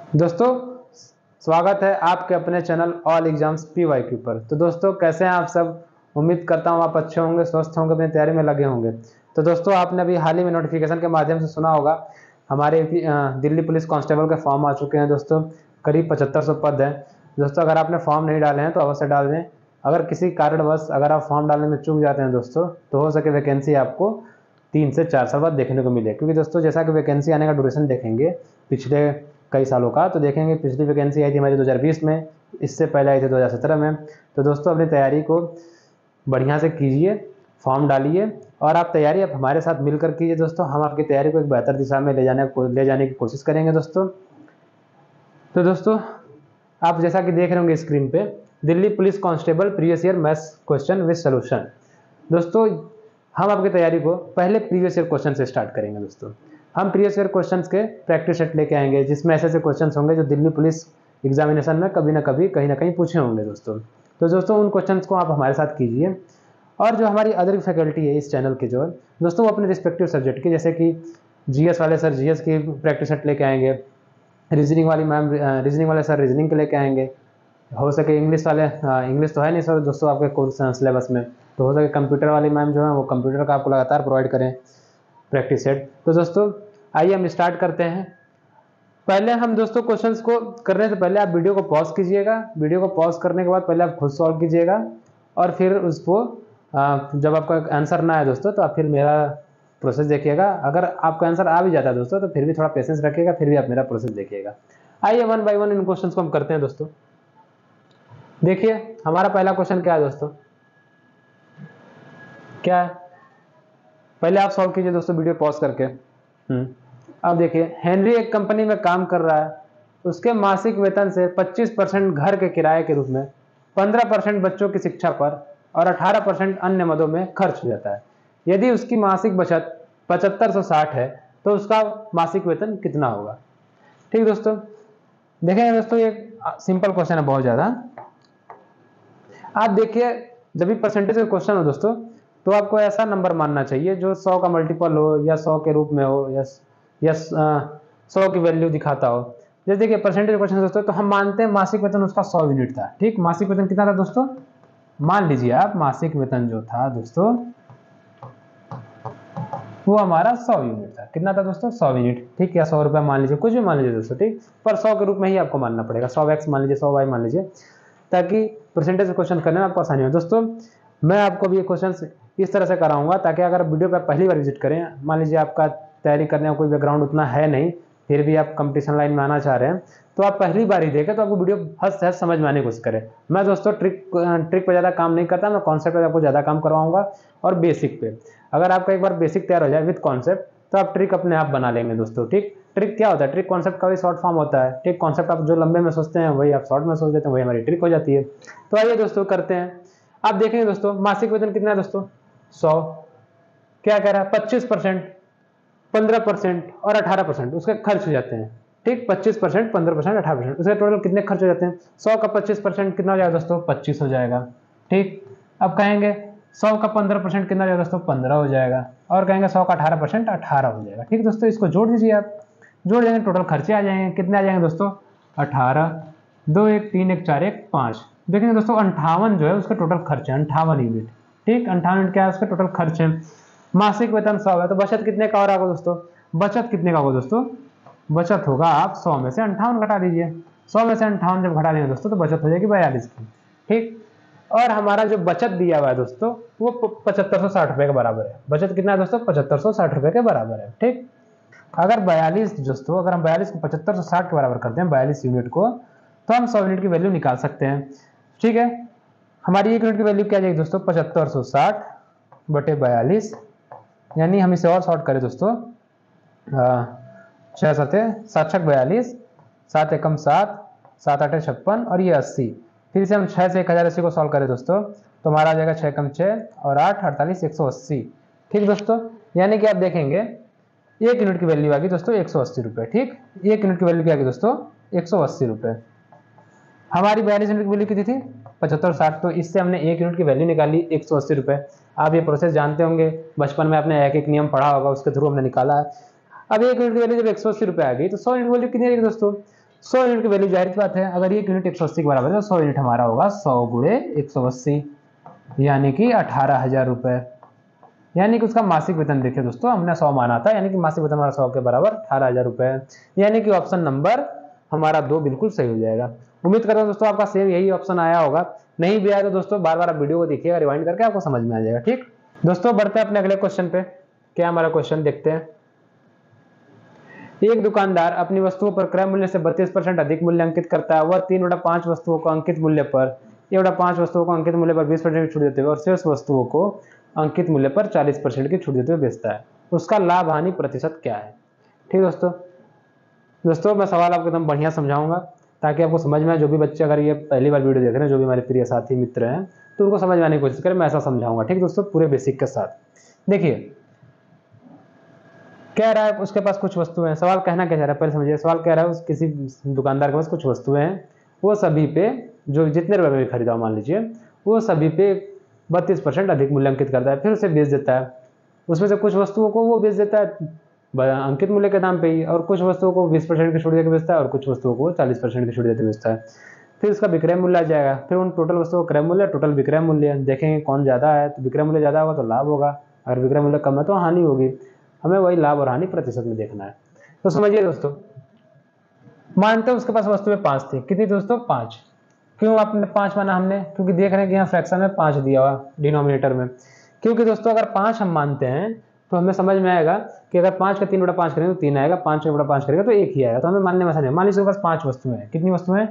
दोस्तों, स्वागत है आपके अपने चैनल ऑल एग्जाम्स PYQ पर। तो दोस्तों, कैसे हैं आप सब? उम्मीद करता हूं आप अच्छे होंगे, स्वस्थ होंगे, अपनी तैयारी में लगे होंगे। तो दोस्तों, आपने अभी हाल ही में नोटिफिकेशन के माध्यम से सुना होगा, हमारे दिल्ली पुलिस कांस्टेबल के फॉर्म आ चुके हैं दोस्तों। करीब 7500 पद हैं दोस्तों। अगर आपने फॉर्म नहीं डाले हैं तो अवश्य डाल दें। अगर किसी कारणवश अगर आप फॉर्म डालने में चूक जाते हैं दोस्तों, तो हो सके वैकेंसी आपको 3 से 4 साल बाद देखने को मिले। क्योंकि दोस्तों, जैसा कि वैकेंसी आने का ड्यूरेशन देखेंगे पिछले कई सालों का, तो देखेंगे पिछली वैकेंसी आई थी हमारी 2020 में, इससे पहले आई थी 2017 में। तो दोस्तों, अपनी तैयारी को बढ़िया से कीजिए, फॉर्म डालिए और आप तैयारी आप हमारे साथ मिलकर कीजिए दोस्तों। हम आपकी तैयारी को एक बेहतर दिशा में ले जाने की कोशिश करेंगे दोस्तों। तो दोस्तों, आप जैसा कि देख रहे होंगे स्क्रीन पे, Delhi police constable previous year maths question with solution. दोस्तों, हम आपकी तैयारी को पहले प्रीवियस ईयर क्वेश्चन से स्टार्ट करेंगे दोस्तों। हम प्रीवियस ईयर क्वेश्चंस के प्रैक्टिस सेट लेके आएंगे, जिसमें ऐसे ऐसे क्वेश्चंस होंगे जो दिल्ली पुलिस एग्जामिनेशन में कभी ना कभी कहीं ना कहीं पूछे होंगे दोस्तों। तो दोस्तों, उन क्वेश्चंस को आप हमारे साथ कीजिए। और जो हमारी अदर फैकल्टी है इस चैनल के, जो दोस्तों, वो अपने रिस्पेक्टिव सब्जेक्ट की, जैसे कि GS वाले सर GS की प्रैक्टिस सेट लेके आएंगे, रीजनिंग वाली मैम रीजनिंग वाले सर रीजनिंग के लेके आएंगे, हो सके इंग्लिश वाले, इंग्लिश तो है नहीं सर दोस्तों आपके कोर्स सिलेबस में, तो हो सके कंप्यूटर वाली मैम जो है वो कंप्यूटर का आपको लगातार प्रोवाइड करें प्रैक्टिस सेट। तो दोस्तों, आइए हम स्टार्ट करते हैं। पहले हम दोस्तों क्वेश्चंस को करने से पहले आप वीडियो को पॉज कीजिएगा। वीडियो को पॉज करने के बाद पहले आप खुद सॉल्व कीजिएगा और फिर उसको जब आपका आंसर ना आए दोस्तों, तो आप फिर मेरा प्रोसेस देखिएगा। अगर आपका आंसर आ भी जाता है दोस्तों, तो फिर भी थोड़ा पेशेंस रखिएगा, फिर भी आप मेरा प्रोसेस देखिएगा। आइए one by one in questions को हम करते हैं दोस्तों। देखिए, हमारा पहला क्वेश्चन क्या है दोस्तों, क्या है? पहले आप सॉल्व कीजिए दोस्तों वीडियो पॉज करके। अब देखिए, हेनरी एक कंपनी में काम कर रहा है। उसके मासिक वेतन से 25% घर के किराए के रूप में, 15% बच्चों की शिक्षा पर और 18% अन्य मदों में खर्च हो जाता है। यदि उसकी मासिक बचत 7560 है, तो उसका मासिक वेतन कितना होगा? ठीक दोस्तों, देखेंगे दोस्तों, ये सिंपल क्वेश्चन है बहुत ज्यादा। आप देखिए, जब भी परसेंटेज का क्वेश्चन हो दोस्तों, तो आपको ऐसा नंबर मानना चाहिए जो 100 का मल्टीपल हो या 100 के रूप में हो या 100 की वैल्यू दिखाता हो। जैसे देखिए, परसेंटेज क्वेश्चन दोस्तों, तो हम मानते हैं मासिक वेतन उसका 100 यूनिट था। ठीक, मासिक वेतन कितना था दोस्तों? मान लीजिए आप, मासिक वेतन जो था दोस्तों वो हमारा 100 यूनिट था। कितना था दोस्तों? 100 यूनिट। ठीक, या 100 रुपया मान लीजिए, कुछ भी मान लीजिए दोस्तों। ठीक, पर 100 के रूप में ही आपको मानना पड़ेगा। 100x मान लीजिए, 100y मान लीजिए, ताकि परसेंटेज क्वेश्चन करने में आपको आसानी हो। दोस्तों, मैं आपको भी ये क्वेश्चन इस तरह से कराऊंगा ताकि अगर वीडियो पर पहली बार विजिट करें, मान लीजिए आपका तैयारी करने का कोई बैकग्राउंड उतना है नहीं, फिर भी आप कंपटीशन लाइन में आना चाह रहे हैं, तो आप पहली बार ही देखें तो आपको वीडियो हद से हद समझ में आने की कोशिश करें। मैं दोस्तों ट्रिक पर ज़्यादा काम नहीं करता, मैं कॉन्सेप्ट पर आपको ज़्यादा काम करवाऊंगा और बेसिक पे। अगर आपका एक बार बेसिक तैयार हो जाए विद कॉन्सेप्ट, तो आप ट्रिक अपने आप बना लेंगे दोस्तों। ठीक, ट्रिक क्या होता है? ट्रिक कॉन्सेप्ट का भी शॉर्ट फॉर्म होता है। ठीक, कॉन्सेप्ट आप जो लंबे में सोचते हैं वही आप शॉर्ट में सोच लेते हैं, वही हमारी ट्रिक हो जाती है। तो आइए दोस्तों करते हैं। आप देखेंगे दोस्तों, मासिक वेतन कितना है दोस्तों? 100। क्या कह रहा है? 25%, 15% और 18% उसके खर्च हो जाते हैं। ठीक, 25%, 15%, 18%, उसके टोटल कितने खर्च हो जाते हैं? 100 का 25% कितना हो जाएगा दोस्तों? 25 हो जाएगा। ठीक, अब कहेंगे 100 का 15% कितना हो जाएगा दोस्तों? 15 हो जाएगा। और कहेंगे 100 का 18% 18 हो जाएगा। ठीक दोस्तों, इसको जोड़ दीजिए आप, जोड़ देंगे टोटल खर्चे आ जाएंगे। कितने आ जाएंगे दोस्तों? 18, 2 1 3 1 4 1 5। देखेंगे दोस्तों, 58 जो है उसका टोटल खर्च है, 58 यूनिट। ठीक, 58 यूनिट क्या है उसका टोटल खर्च है। मासिक वेतन 100 है, तो बचत कितने का हो रहा होगा दोस्तों? बचत कितने का होगा दोस्तों? बचत होगा, आप 100 में से 58 घटा दीजिए। 100 में से 58 जब घटा देंगे दोस्तों, तो बचत हो जाएगी 42 की। ठीक, और हमारा जो बचत दिया हुआ है दोस्तों, वो 7560 रुपए के बराबर है। बचत कितना है दोस्तों? 7560 रुपए के बराबर है। ठीक, अगर 42 दोस्तों, अगर हम 42 को 7560 के बराबर करते हैं, 42 यूनिट को, तो हम 100 यूनिट की वैल्यू निकाल सकते हैं। ठीक है, हमारी 1 यूनिट की वैल्यू क्या जाएगी दोस्तों? 7560 बटे 42, यानी हम इसे और शॉर्ट करें दोस्तों, 6 7 7 6 42, 7 एकम 7, 7 8 56 और ये 80। फिर से हम 6 से 1080 को सॉल्व करें दोस्तों, तो हमारा आ जाएगा 6 एकम 6 और 8 48 180। ठीक दोस्तों, यानी कि आप देखेंगे 1 यूनिट की वैल्यू आ गई दोस्तों 180 रुपए। ठीक, 1 यूनिट की वैल्यू क्या आ गई दोस्तों? 180 रुपए। हमारी 42 यूनिट की वैल्यू कितनी थी? 7560, तो इससे हमने 1 यूनिट की वैल्यू निकाली 180 रुपए। आप ये प्रोसेस जानते होंगे, बचपन में आपने एक एक नियम पढ़ा होगा, उसके थ्रू हमने निकाला है। अब 1 यूनिट की वैल्यू जब 180 रुपए आ गई, तो 100 यूनिट की वैल्यू कितनी आएगी दोस्तों? 100 यूनिट की वैल्यू जाहिर सी बात है, अगर 1 यूनिट 180 के बराबर है तो 100 यूनिट हमारा होगा 100 गुणे 180 यानी कि 18,000 रुपए, यानी कि उसका मासिक वेतन देखिए दोस्तों, हमने 100 माना था, यानी कि मासिक वेतन हमारा 100 के बराबर 18,000 रुपए है, यानी कि ऑप्शन नंबर हमारा 2 बिल्कुल सही हो जाएगा। उम्मीद करता हूं दोस्तों आपका सेम यही ऑप्शन आया होगा, नहीं भी आया तो दोस्तों बार बार वीडियो को देखिएगा, रिवाइंड करके आपको समझ में आ जाएगा। ठीक दोस्तों, बढ़ते हैं अपने अगले क्वेश्चन पे। क्या हमारा क्वेश्चन देखते हैं। एक दुकानदार अपनी वस्तुओं पर क्रय मूल्य से 32% अधिक मूल्य अंकित करता है। वह 3/5 वस्तुओं को अंकित मूल्य पर 1/5 वस्तुओं को अंकित मूल्य पर 20% की छूट देते हुए और शेष वस्तुओं को अंकित मूल्य पर 40% की छूट देते हुए बेचता है। उसका लाभ हानि प्रतिशत क्या है। ठीक दोस्तों मैं सवाल आपको एकदम बढ़िया समझाऊंगा ताकि आपको समझ में आए। जो भी बच्चे अगर ये पहली बार वीडियो देख रहे हैं, जो भी हमारे प्रिय साथी मित्र हैं, तो उनको समझ में आने की कोशिश करें, मैं ऐसा समझाऊंगा। ठीक दोस्तों, पूरे बेसिक के साथ। देखिए कह रहा है उसके पास कुछ वस्तुएं हैं। सवाल कहना क्या चाह रहा है पहले समझिए। सवाल कह रहा है किसी दुकानदार के पास कुछ वस्तुएं हैं, वो सभी पे जो जितने रुपए में खरीदा मान लीजिए, वो सभी पे 32% अधिक मूल्य अंकित करता है, फिर उसे बेच देता है। उसमें से कुछ वस्तुओं को वो बेच देता है अंकित मूल्य के दाम पे ही, और कुछ वस्तुओं को 20% की छूट देकर बेचता है और कुछ वस्तुओं को 40% की छूट देकर बेचता है। फिर उसका विक्रय मूल्य आ जाएगा, फिर उन टोटल वस्तुओं का क्रय मूल्य, टोटल विक्रय मूल्य देखेंगे कौन ज्यादा है, तो विक्रय मूल्य ज्यादा होगा तो लाभ होगा, अगर विक्रय मूल्य कम है तो हानि होगी। हमें वही लाभ और हानि प्रतिशत में देखना है। तो समझिए दोस्तों, मानते हैं उसके पास वस्तुएं 5 थी। कितनी दोस्तों 5। क्यों आपने 5 माना हमने, क्योंकि देख रहे हैं कि यहाँ फ्रैक्शन में 5 दिया हुआ डिनोमिनेटर में। क्योंकि दोस्तों अगर 5 हम मानते हैं तो हमें समझ में आएगा कि अगर 5 का 3/5 करेंगे तो 3 आएगा, 5 का 3/5 करेंगे तो 1 ही आएगा। तो हमें मानने में आसानी है। मान लीजिए उसके पास 5 वस्तुएं हैं। कितनी वस्तुएं,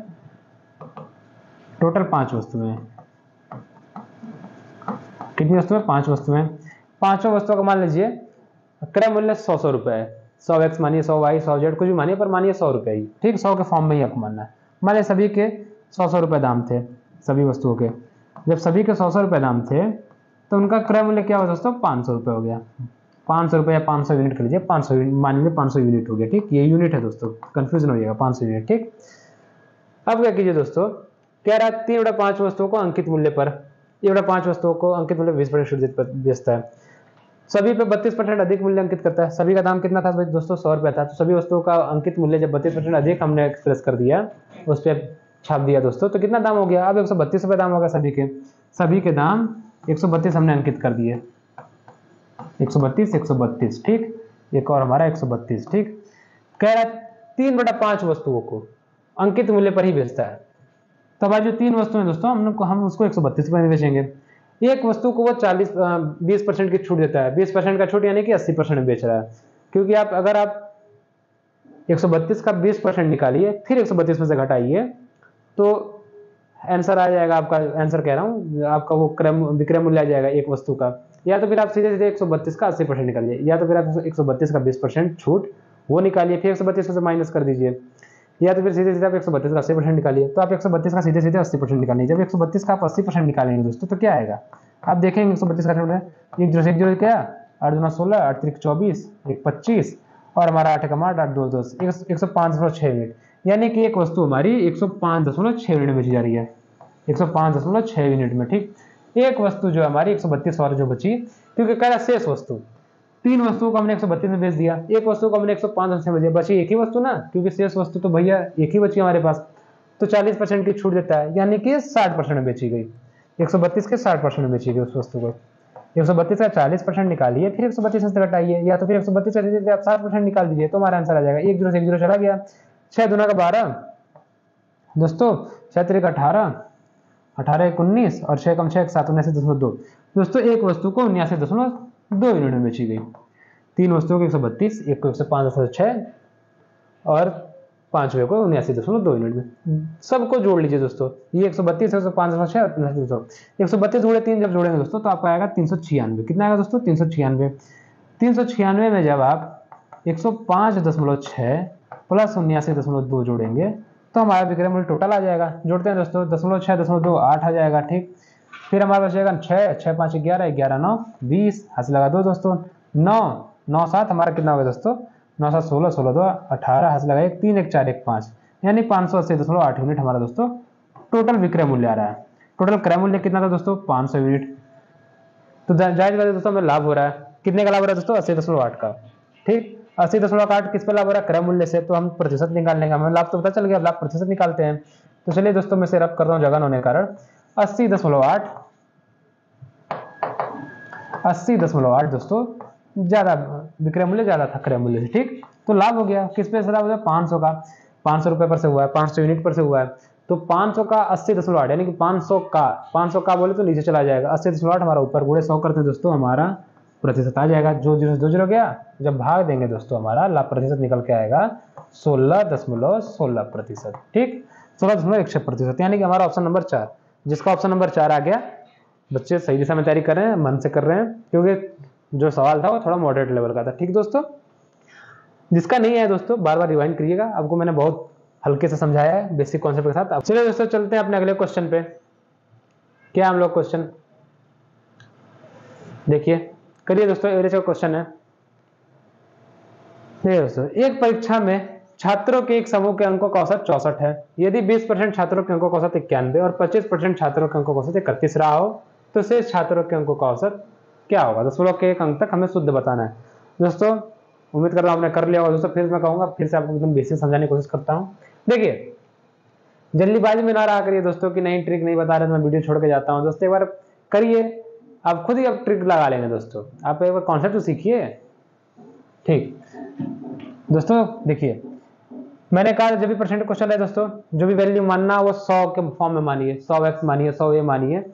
टोटल 5 वस्तुएं। कितनी वस्तुएं, 5 वस्तुएं। पांचों वस्तुओं का मान लीजिए क्रय मूल्य 100 रुपए है। 100x मानिए, 100y, 100z कुछ भी मानिए, पर मानिए 100 रुपए ही। ठीक, 100 के फॉर्म में ही आपको मानना है। मानिए सभी के 100 रुपए दाम थे, सभी वस्तुओं के। जब सभी के 100 रुपए दाम थे तो उनका क्रय मूल्य क्या हुआ दोस्तों, 500 रुपए हो गया। 500 रुपए या 500 यूनिट कर लीजिए, 500 मान लीजिए 500 यूनिट हो गया। ठीक, ये यूनिट है दोस्तों, कंफ्यूजन हो जाएगा, 500 यूनिट। ठीक, अब क्या कीजिए दोस्तों, कह रहा है 3/5 वस्तुओं को अंकित मूल्य पर 1/5 वस्तुओं को अंकित मूल्य 20% बेचता है। सभी पे 32% अधिक मूल्य अंकित करता है। सभी का दाम कितना था भाई दोस्तों, 100 रुपए था। तो सभी वस्तुओं का अंकित मूल्य जब 32% अधिक हमने एक्सप्रेस कर दिया, उस पर छाप दिया दोस्तों, तो कितना दाम हो गया, अब 132 रुपए दाम होगा सभी के। सभी के दाम 132 हमने अंकित कर दिए, 132। ठीक, एक और हमारा 132। ठीक, कह रहा है 3/5 वस्तुओं को अंकित मूल्य पर ही बेचता है। तो हमारी जो 3 वस्तुएं दोस्तों हम उसको 132 रुपए में बेचेंगे। एक वस्तु को वो 20% की छूट देता है। 20% का छूट यानी कि 80% में बेच रहा है। क्योंकि अगर आप 132 का 20% निकालिए, फिर 132 में से घटाइए, तो आंसर आ जाएगा आपका, आंसर कह रहा हूँ, आपका वो विक्रय मूल्य आ जाएगा एक वस्तु का। या तो फिर आप सीधे सीधे 132 का 80% निकालिए, या तो फिर आप 132 का 20% छूट वो निकालिए, फिर 132 में से माइनस कर दीजिए, या तो फिर सीधे सीधे आप 132 का 80% निकालिए। तो आप 132 का सीधे सीधे 80% निकालिए। जब 132 का आप 80% निकालेंगे दोस्तों तो क्या आएगा, आप देखेंगे 132 का छूट है 1 0 से 1 0 क्या, 8 2 16, 8 3 24, 1 25, और हमारा 8 का 8 2 10, 105.6 यूनिट। यानी कि एक वस्तु हमारी 105.6 यूनिट में बेची जा रही है, 105.6 यूनिट में। ठीक, एक वस्तु जो हमारी 132 और जो बची, क्योंकि कह रहा शेष वस्तु, 3 वस्तुओं को हमने 132 में बेच दिया, एक वस्तु को हमने 105 में बेच दिया, बची एक ही वस्तु ना, क्योंकि शेष वस्तु तो भैया एक ही बची हमारे पास। तो 40% की छूट देता है, यानी कि 60% में बेची गई। 132 के 60% में बेची गई उस वस्तु को। 132 का 40% निकालिए, फिर 132 से घटाइए, या तो फिर 132 से आप 60% निकाल दीजिए, तो हमारा आंसर आ जाएगा। 1 0 से 1 0 चला गया, 6 दूना का 12 दोस्तों, 6 3 का 18, 18 1 19, और 6 कम 6 7 79.2। दोस्तों एक वस्तु को 79.2 यूनिट में बेची गई। 3 वस्तुओं को 132, एक को 105.6 और 5 को 79.2 यूनिट में। सबको जोड़ लीजिए दोस्तों, ये 132 है, 105.6 और 132 गुणे 3 जब जोड़ेंगे दोस्तों तो आपको आएगा 396। कितना आएगा दोस्तों, 396। 396 में जब आप 105.6 प्लस 79.2 जोड़ेंगे तो हमारा विक्रय मूल्य टोटल आ जाएगा। जोड़ते हैं दोस्तों, 0.6 8 आ जाएगा। ठीक, फिर हमारा बचेगा 6 6 5 11, 11 9 20, हाथ लगा दो दोस्तों, 9 9 7 हमारा कितना होगा दोस्तों, 9 7 16, 16 2 18, हाथ लगा 1 3 1 4 1 5, यानी 580.8 यूनिट हमारा दोस्तों टोटल विक्रय मूल्य आ रहा है। टोटल क्रय मूल्य कितना था दोस्तों, 500 यूनिट। तो जायज बात है दोस्तों, हमें लाभ हो रहा है। कितने का लाभ हो रहा है दोस्तों, 80.8 का। ठीक, 80.8 किस पे लाभ हो रहा है? क्रय मूल्य से। तो हम प्रतिशत निकाल लेंगे, हमें लाभ तो पता चल गया, लाभ प्रतिशत निकालते हैं। तो चलिए दोस्तों मैं इसे रब करता हूँ जगह होने के कारण। 80.8 दोस्तों ज्यादा, विक्रय मूल्य ज्यादा था क्रय मूल्य से, ठीक। तो लाभ हो गया, किस पे से लाभ हो गया? 500 का, 500 रुपए पर से हुआ है, 500 यूनिट पर से हुआ है। तो 500 का 80.8 यानी कि 500 का बोले तो नीचे चला जाएगा, 80.8 हमारा ऊपर, गुणे 100 करते हैं दोस्तों, हमारा प्रतिशत आ जाएगा। जो 0 गया, जब भाग देंगे दोस्तों हमारा लाभ प्रतिशत निकल के आएगा 16.16%, ठीक, 16.1% यानी कि हमारा ऑप्शन नंबर 4। जिसका ऑप्शन नंबर 4 आ गया, बच्चे सही दिशा में तैयारी कर रहे हैं, मन से कर रहे हैं, क्योंकि जो सवाल था वो थोड़ा मॉडरेट लेवल का था, ठीक दोस्तों। जिसका नहीं है दोस्तों बार बार रिवाइंड करिएगा, आपको मैंने बहुत हल्के से समझाया है बेसिक कॉन्सेप्ट के साथ। अब चलिए दोस्तों चलते हैं अपने अगले क्वेश्चन पे। क्या हम लोग क्वेश्चन देखिए, करिए दोस्तों, एवरेज का क्वेश्चन है। देखिए दोस्तों, एक परीक्षा में छात्रों के एक समूह के अंकों का औसत 64 है। यदि 20% छात्रों के अंकों का औसत 91 और 25% छात्रों के अंकों का औसत 31 रहा हो, तो शेष छात्रों के अंकों का औसत क्या होगा? दशमलव के एक अंक तक हमें शुद्ध बताना है दोस्तों। उम्मीद कर रहा हूं आपने कर लिया होगा दोस्तों। फिर मैं कहूंगा, फिर से आपको एकदम बेसिक समझाने की कोशिश करता हूं। देखिए, जल्दीबाजी में ना रहा करिए दोस्तों कि नहीं ट्रिक नहीं बता रहे तो मैं वीडियो छोड़ के जाता हूं। दोस्तों एक बार करिए, आप खुद ही अब ट्रिक लगा लेंगे दोस्तों। आप एक बार कॉन्सेप्ट तो सीखिए, ठीक दोस्तों। देखिए, मैंने कहा जब भी परसेंट क्वेश्चन है दोस्तों, जो भी वैल्यू मानना वो 100 के फॉर्म में मानिए, 100x मानिए, 100a मानिए,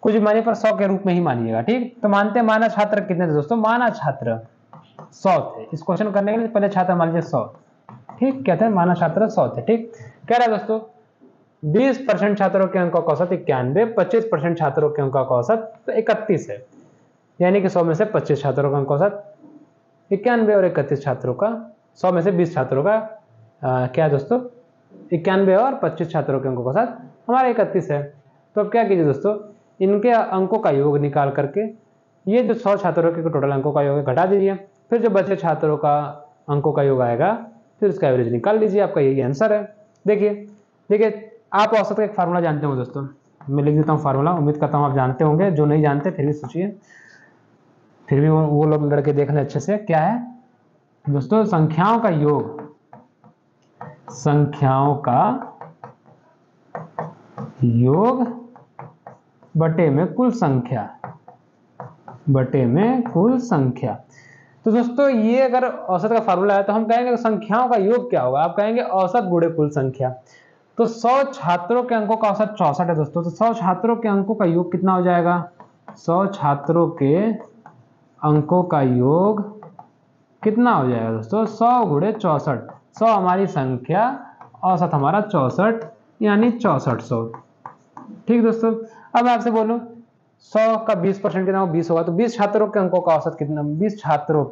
कुछ भी मानिए पर 100 के रूप में ही मानिएगा, ठीक। तो मानते हैं माना छात्र कितने थे दोस्तों? माना छात्र 100 थे। इस क्वेश्चन करने के लिए पहले छात्र मान लीजिए 100, ठीक। कहते हैं माना छात्र 100 थे, ठीक। कह रहा है दोस्तों 20% छात्रों के अंकों का औसत 91, 25% छात्रों के अंकों का औसत तो 31 है। यानी कि 100 में से 25 छात्रों का अंक औसत 91 और 31 छात्रों का, 100 में से 20 छात्रों का क्या दोस्तों? 91 और 25 छात्रों के अंकों का औसत हमारा 31 है। तो अब क्या कीजिए दोस्तों, इनके अंकों का योग निकाल करके ये जो 100 छात्रों के टोटल अंकों का योग है घटा दीजिए, फिर जो बचे छात्रों का अंकों का योग आएगा फिर उसका एवरेज निकाल लीजिए, आपका यही आंसर है। देखिए आप औसत का एक फार्मूला जानते हो दोस्तों, मैं लिख देता हूँ फार्मूला, उम्मीद करता हूँ आप जानते होंगे। जो नहीं जानते फिर भी सोचिए, फिर भी वो लोग लड़के देख लें अच्छे से। क्या है दोस्तों? संख्याओं का योग, संख्याओं का योग बटे में कुल संख्या, बटे में कुल संख्या। तो दोस्तों ये अगर औसत का फार्मूला है तो हम कहेंगे संख्याओं का योग क्या होगा? आप कहेंगे औसत गुणे कुल संख्या। तो 100 छात्रों के अंकों का औसत 64 है दोस्तों, तो 100 छात्रों के अंकों का योग कितना हो जाएगा? 100 छात्रों के अंकों का योग कितना हो जाएगा दोस्तों? 100 गुणे 64। 100 हमारी संख्या, औसत हमारा 64 यानी 6400, ठीक दोस्तों। अब मैं आपसे बोलूं 100 का 20% कितना हो? 20 होगा। तो 20 छात्रों के अंकों का औसत कितना? 20 छात्रों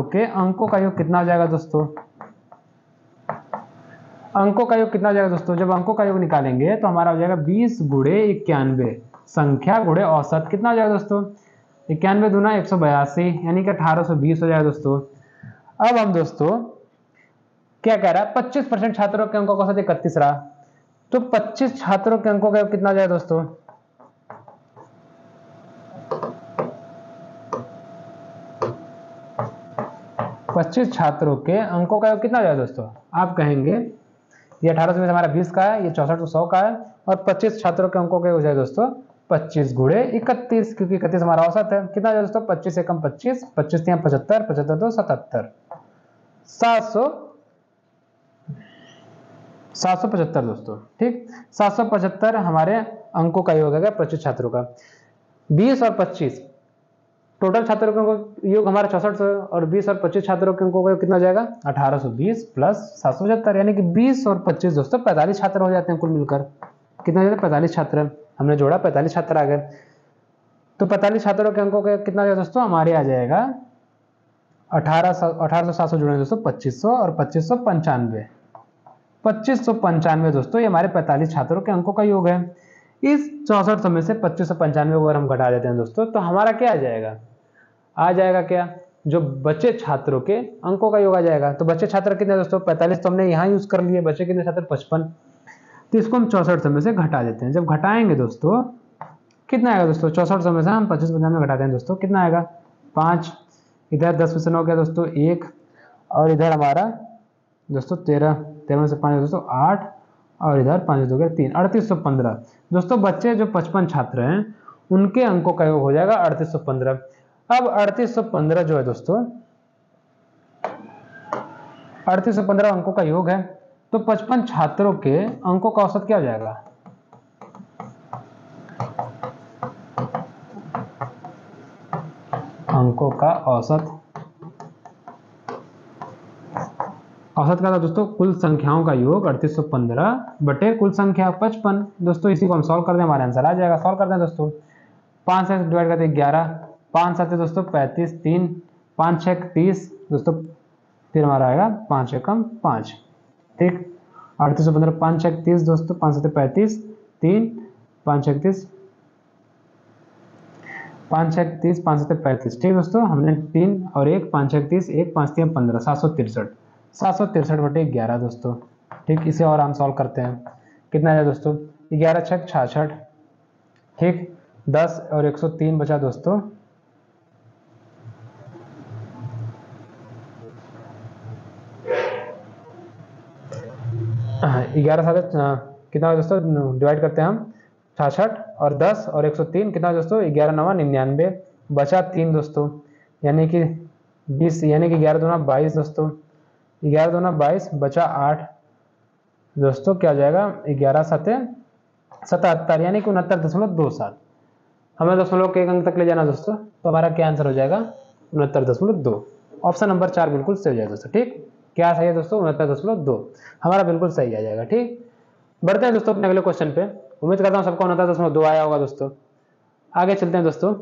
के अंकों का योग कितना हो जाएगा दोस्तों? अंकों का योग कितना हो जाएगा दोस्तों? जब अंकों का योग निकालेंगे तो हमारा हो जाएगा 20 गुणे 91, संख्या गुणे औसत कितना हो जाएगा दोस्तों? 91 दूना 182 यानी कि 1820 हो जाएगा दोस्तों। अब हम दोस्तों क्या कह रहा है? 25% छात्रों के अंकों का औसत 31 रहा, तो 25 छात्रों के अंकों का योग कितना हो जाएगा दोस्तों? पच्चीस छात्रों के अंकों का योग कितना हो जाएगा दोस्तों? आप कहेंगे ये 1800 में हमारा 20 का है, ये 64 तो 100 का है, और 25 छात्रों के अंकों के हो जाए दोस्तों 25 गुणे 31, क्योंकि 31 हमारा औसत है। कितना हो जाए दोस्तों? 25 से कम 25, 25 से 75, 75 तो 77, 775 दोस्तों, ठीक। 775 हमारे अंकों का योग है 25 छात्रों का। 20 और 25 टोटल छात्रों का योग हमारा 6400, और 20 और 25 छात्रों के अंकों का कितना हो जाएगा? 1820 प्लस 775, यानी कि 20 और 25 दोस्तों 45 छात्र हो जाते हैं कुल मिलकर। कितना हो जाता है? 45 छात्र, हमने जोड़ा 45 छात्र आ गए। तो 45 छात्रों के अंकों का कितना हो जाएगा दोस्तों? हमारे आ जाएगा 1800 700 जुड़े दोस्तों 2500 और 2595, 2595 दोस्तों ये हमारे 45 छात्रों के अंकों का योग है। इस 6400 में से 2595 को अगर हम घटा देते हैं दोस्तों तो हमारा क्या आ जाएगा? आ जाएगा क्या? जो बचे छात्रों के अंकों का योग आ जाएगा। तो बचे छात्र कितने दोस्तों? 45 तो हमने यहाँ यूज कर लिए, बचे कितने छात्र? 55। तो इसको हम 6400 में से घटा देते हैं। जब घटाएंगे दोस्तों कितना आएगा दोस्तों? 6400 में से हम 2595 घटाते हैं दोस्तों, कितना आएगा? 5, इधर 10 में से 9 गया दोस्तों 1, और इधर हमारा दोस्तों 13 में से 5 दोस्तों 8, और इधर 5 हो गया 3, 3815। दोस्तों बच्चे जो 55 छात्र हैं उनके अंकों का योग हो जाएगा 3815। अब 3815 जो है दोस्तों 3815 अंकों का योग है, तो 55 छात्रों के अंकों का औसत क्या हो जाएगा? अंकों का औसत क्या था दोस्तों? कुल संख्याओं का योग 3815 बटे कुल संख्या 55। दोस्तों इसी को हम सॉल्व कर दें, हमारा आंसर आ जाएगा। सॉल्व करते हैं दोस्तों, 5 से डिवाइड करते हैं 11, 5 7 दोस्तों 35, 3 5 6 30 दोस्तों, फिर हमारा आएगा 5 एकम 5, ठीक। 3815 5 6 30 दोस्तों, 5 7 35, 3 5 6 30, 5 6 30, 5 7 35, ठीक दोस्तों। हमने 3 और 1, 5 6 30, 1 5 3 15, 763 बटे 11 दोस्तों, ठीक। इसे और हम सॉल्व करते हैं, कितना है दोस्तों? 11 6 66, ठीक। 10 और 103 बचा दोस्तों, 11 साथ कितना दोस्तों? डिवाइड करते हैं हम 66 और 10 और 103, कितना दोस्तों? 11 9 99, बचा 3 दोस्तों, यानी कि 20, यानी कि 11 दूना 22 दोस्तों, 11 दूना 22, बचा 8 दोस्तों, क्या हो जाएगा? 11 7 77, यानी कि 69.27। हमें दशमलव के एक अंक तक ले जाना दोस्तों, तो हमारा क्या आंसर हो जाएगा? 69.2। ऑप्शन नंबर 4 बिल्कुल सही हो जाएगा दोस्तों, ठीक। क्या सही है दोस्तों? 69.2 हमारा बिल्कुल सही आ जाएगा, ठीक। बढ़ते हैं दोस्तों अपने अगले क्वेश्चन पे। उम्मीद करता हूँ सबको 69.2 आया होगा दोस्तों। आगे चलते हैं दोस्तों।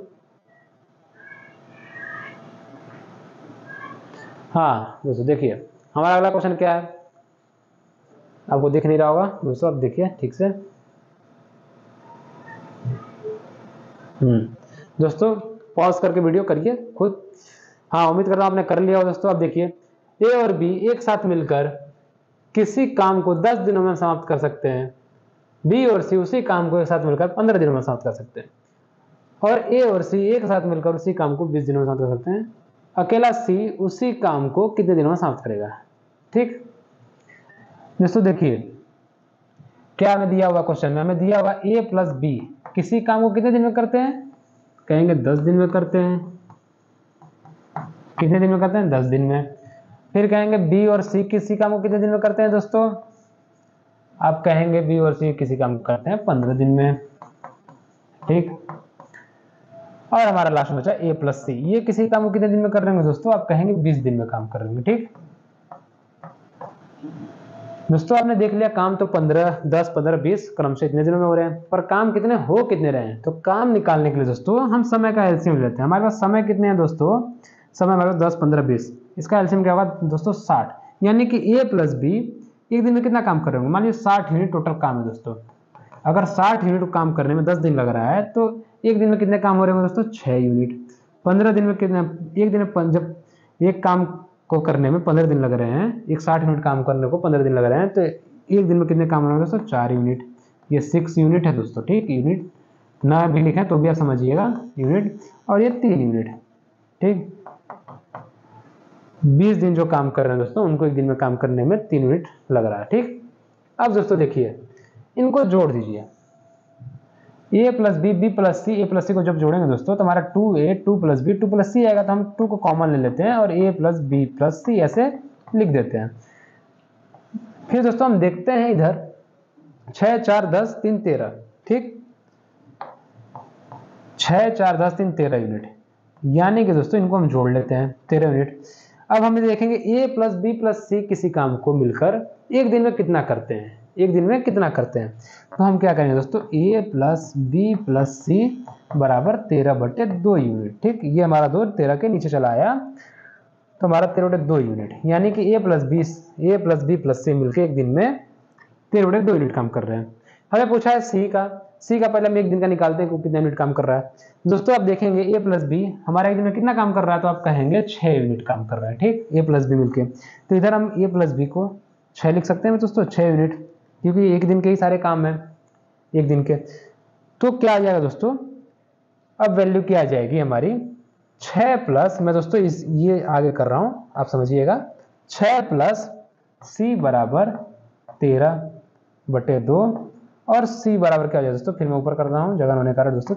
हाँ दोस्तों देखिए, हमारा अगला क्वेश्चन क्या है, आपको दिख नहीं रहा होगा दोस्तों, अब देखिए ठीक से। दोस्तों पॉज करके वीडियो करिए खुद। हाँ उम्मीद कर रहा हूँ आपने कर लिया हो दोस्तों। अब देखिए, ए और बी एक साथ मिलकर किसी काम को 10 दिनों में समाप्त कर सकते हैं, बी और सी उसी काम को एक साथ मिलकर 15 दिनों में समाप्त कर सकते हैं, और ए और सी एक साथ मिलकर उसी काम को 20 दिनों में समाप्त कर सकते हैं। अकेला सी उसी काम को कितने दिनों में समाप्त करेगा? ठीक दोस्तों देखिए, क्या हमें दिया हुआ क्वेश्चन में, हमें दिया हुआ ए प्लस बी किसी काम को कितने दिन में करते हैं? कहेंगे 10 दिन में करते हैं। कितने दिन में करते हैं? 10 दिन में। फिर कहेंगे बी और सी किसी काम को कितने दिन में करते हैं दोस्तों? आप कहेंगे बी और सी किसी काम को करते हैं 15 दिन में, ठीक। और हमारा लास्ट में बचा ए प्लस सी, ये किसी काम को कितने दिन में कर रहे हैं दोस्तों? आप कहेंगे 20 दिन में काम कर रहे हैं, ठीक। दोस्तों आपने देख लिया, काम तो 15 10 15 20 क्रमशः इतने दिनों में हो रहे हैं, पर काम कितने हो कितने रहे हैं? तो काम निकालने के लिए दोस्तों हम समय का एलसीएम लेते हैं। हमारे पास समय कितने हैं दोस्तों? समय हमारे पास 10 15 20, इसका एलसीएम क्या होगा दोस्तों? 60, यानी कि ए प्लस बी एक दिन में कितना काम कर रहे होंगे? मान लीजिए 60 यूनिट टोटल काम है दोस्तों। अगर 60 यूनिट काम करने में 10 दिन लग रहा है, तो एक दिन में कितने काम हो रहे होंगे दोस्तों? 6 यूनिट। 15 दिन में कितने? एक दिन में जब एक काम को करने में 15 दिन लग रहे हैं, एक 60 यूनिट काम करने को 15 दिन लग रहे हैं, तो एक दिन में कितने काम हो रहे हैं दोस्तों? 4 यूनिट। ये 6 यूनिट है दोस्तों, ठीक। यूनिट ना भी लिखें तो भी आप समझिएगा यूनिट, और ये 3 यूनिट, ठीक। 20 दिन जो काम कर रहे हैं दोस्तों, उनको एक दिन में काम करने में 3 यूनिट लग रहा है, ठीक। अब दोस्तों देखिए, इनको जोड़ दीजिए, ए प्लस बी बी प्लस सी, ए प्लस सी को जब जोड़ेंगे दोस्तों तो हमारा 2a 2 प्लस बी 2 प्लस सी आएगा, तो हम 2 को कॉमन ले लेते हैं और a प्लस बी प्लस सी ऐसे लिख देते हैं। फिर दोस्तों हम देखते हैं इधर 6 4 10 3 13, ठीक। 6 4 10 3 13 यूनिट, यानी कि दोस्तों इनको हम जोड़ लेते हैं 13 यूनिट। अब हम देखेंगे ए प्लस बी प्लस सी किसी काम को मिलकर एक दिन में कितना करते हैं, एक दिन में कितना करते हैं। तो हम क्या करेंगे दोस्तों, ए प्लस बी प्लस सी बराबर 13 बटे 2 यूनिट, ठीक। ये हमारा 2 13 के नीचे चला आया, तो हमारा 13 बटे 2 यूनिट, यानी कि ए प्लस बी प्लस सी मिलकर एक दिन में 13 बटे 2 यूनिट काम कर रहे हैं। हमें पूछा है सी का पहले हम एक दिन का निकालते हैं, कितना यूनिट काम कर रहा है दोस्तों। आप देखेंगे ए प्लस बी हमारा एक दिन में कितना काम कर रहा है, तो आप कहेंगे 6 यूनिट काम कर रहा है, ठीक। ए प्लस बी मिलके, तो इधर हम ए प्लस बी को 6 लिख सकते हैं दोस्तों, 6 यूनिट, क्योंकि एक दिन के ही सारे काम हैं एक दिन के। तो क्या आ जाएगा दोस्तों, अब वैल्यू क्या आ जाएगी हमारी, 6 प्लस, मैं दोस्तों ये आगे कर रहा हूं, आप समझिएगा, 6 प्लस सी बराबर 13/2, और सी बराबर क्या हो जाए दोस्तों, फिर मैं ऊपर कर रहा हूं जगह होने के कारण दोस्तों,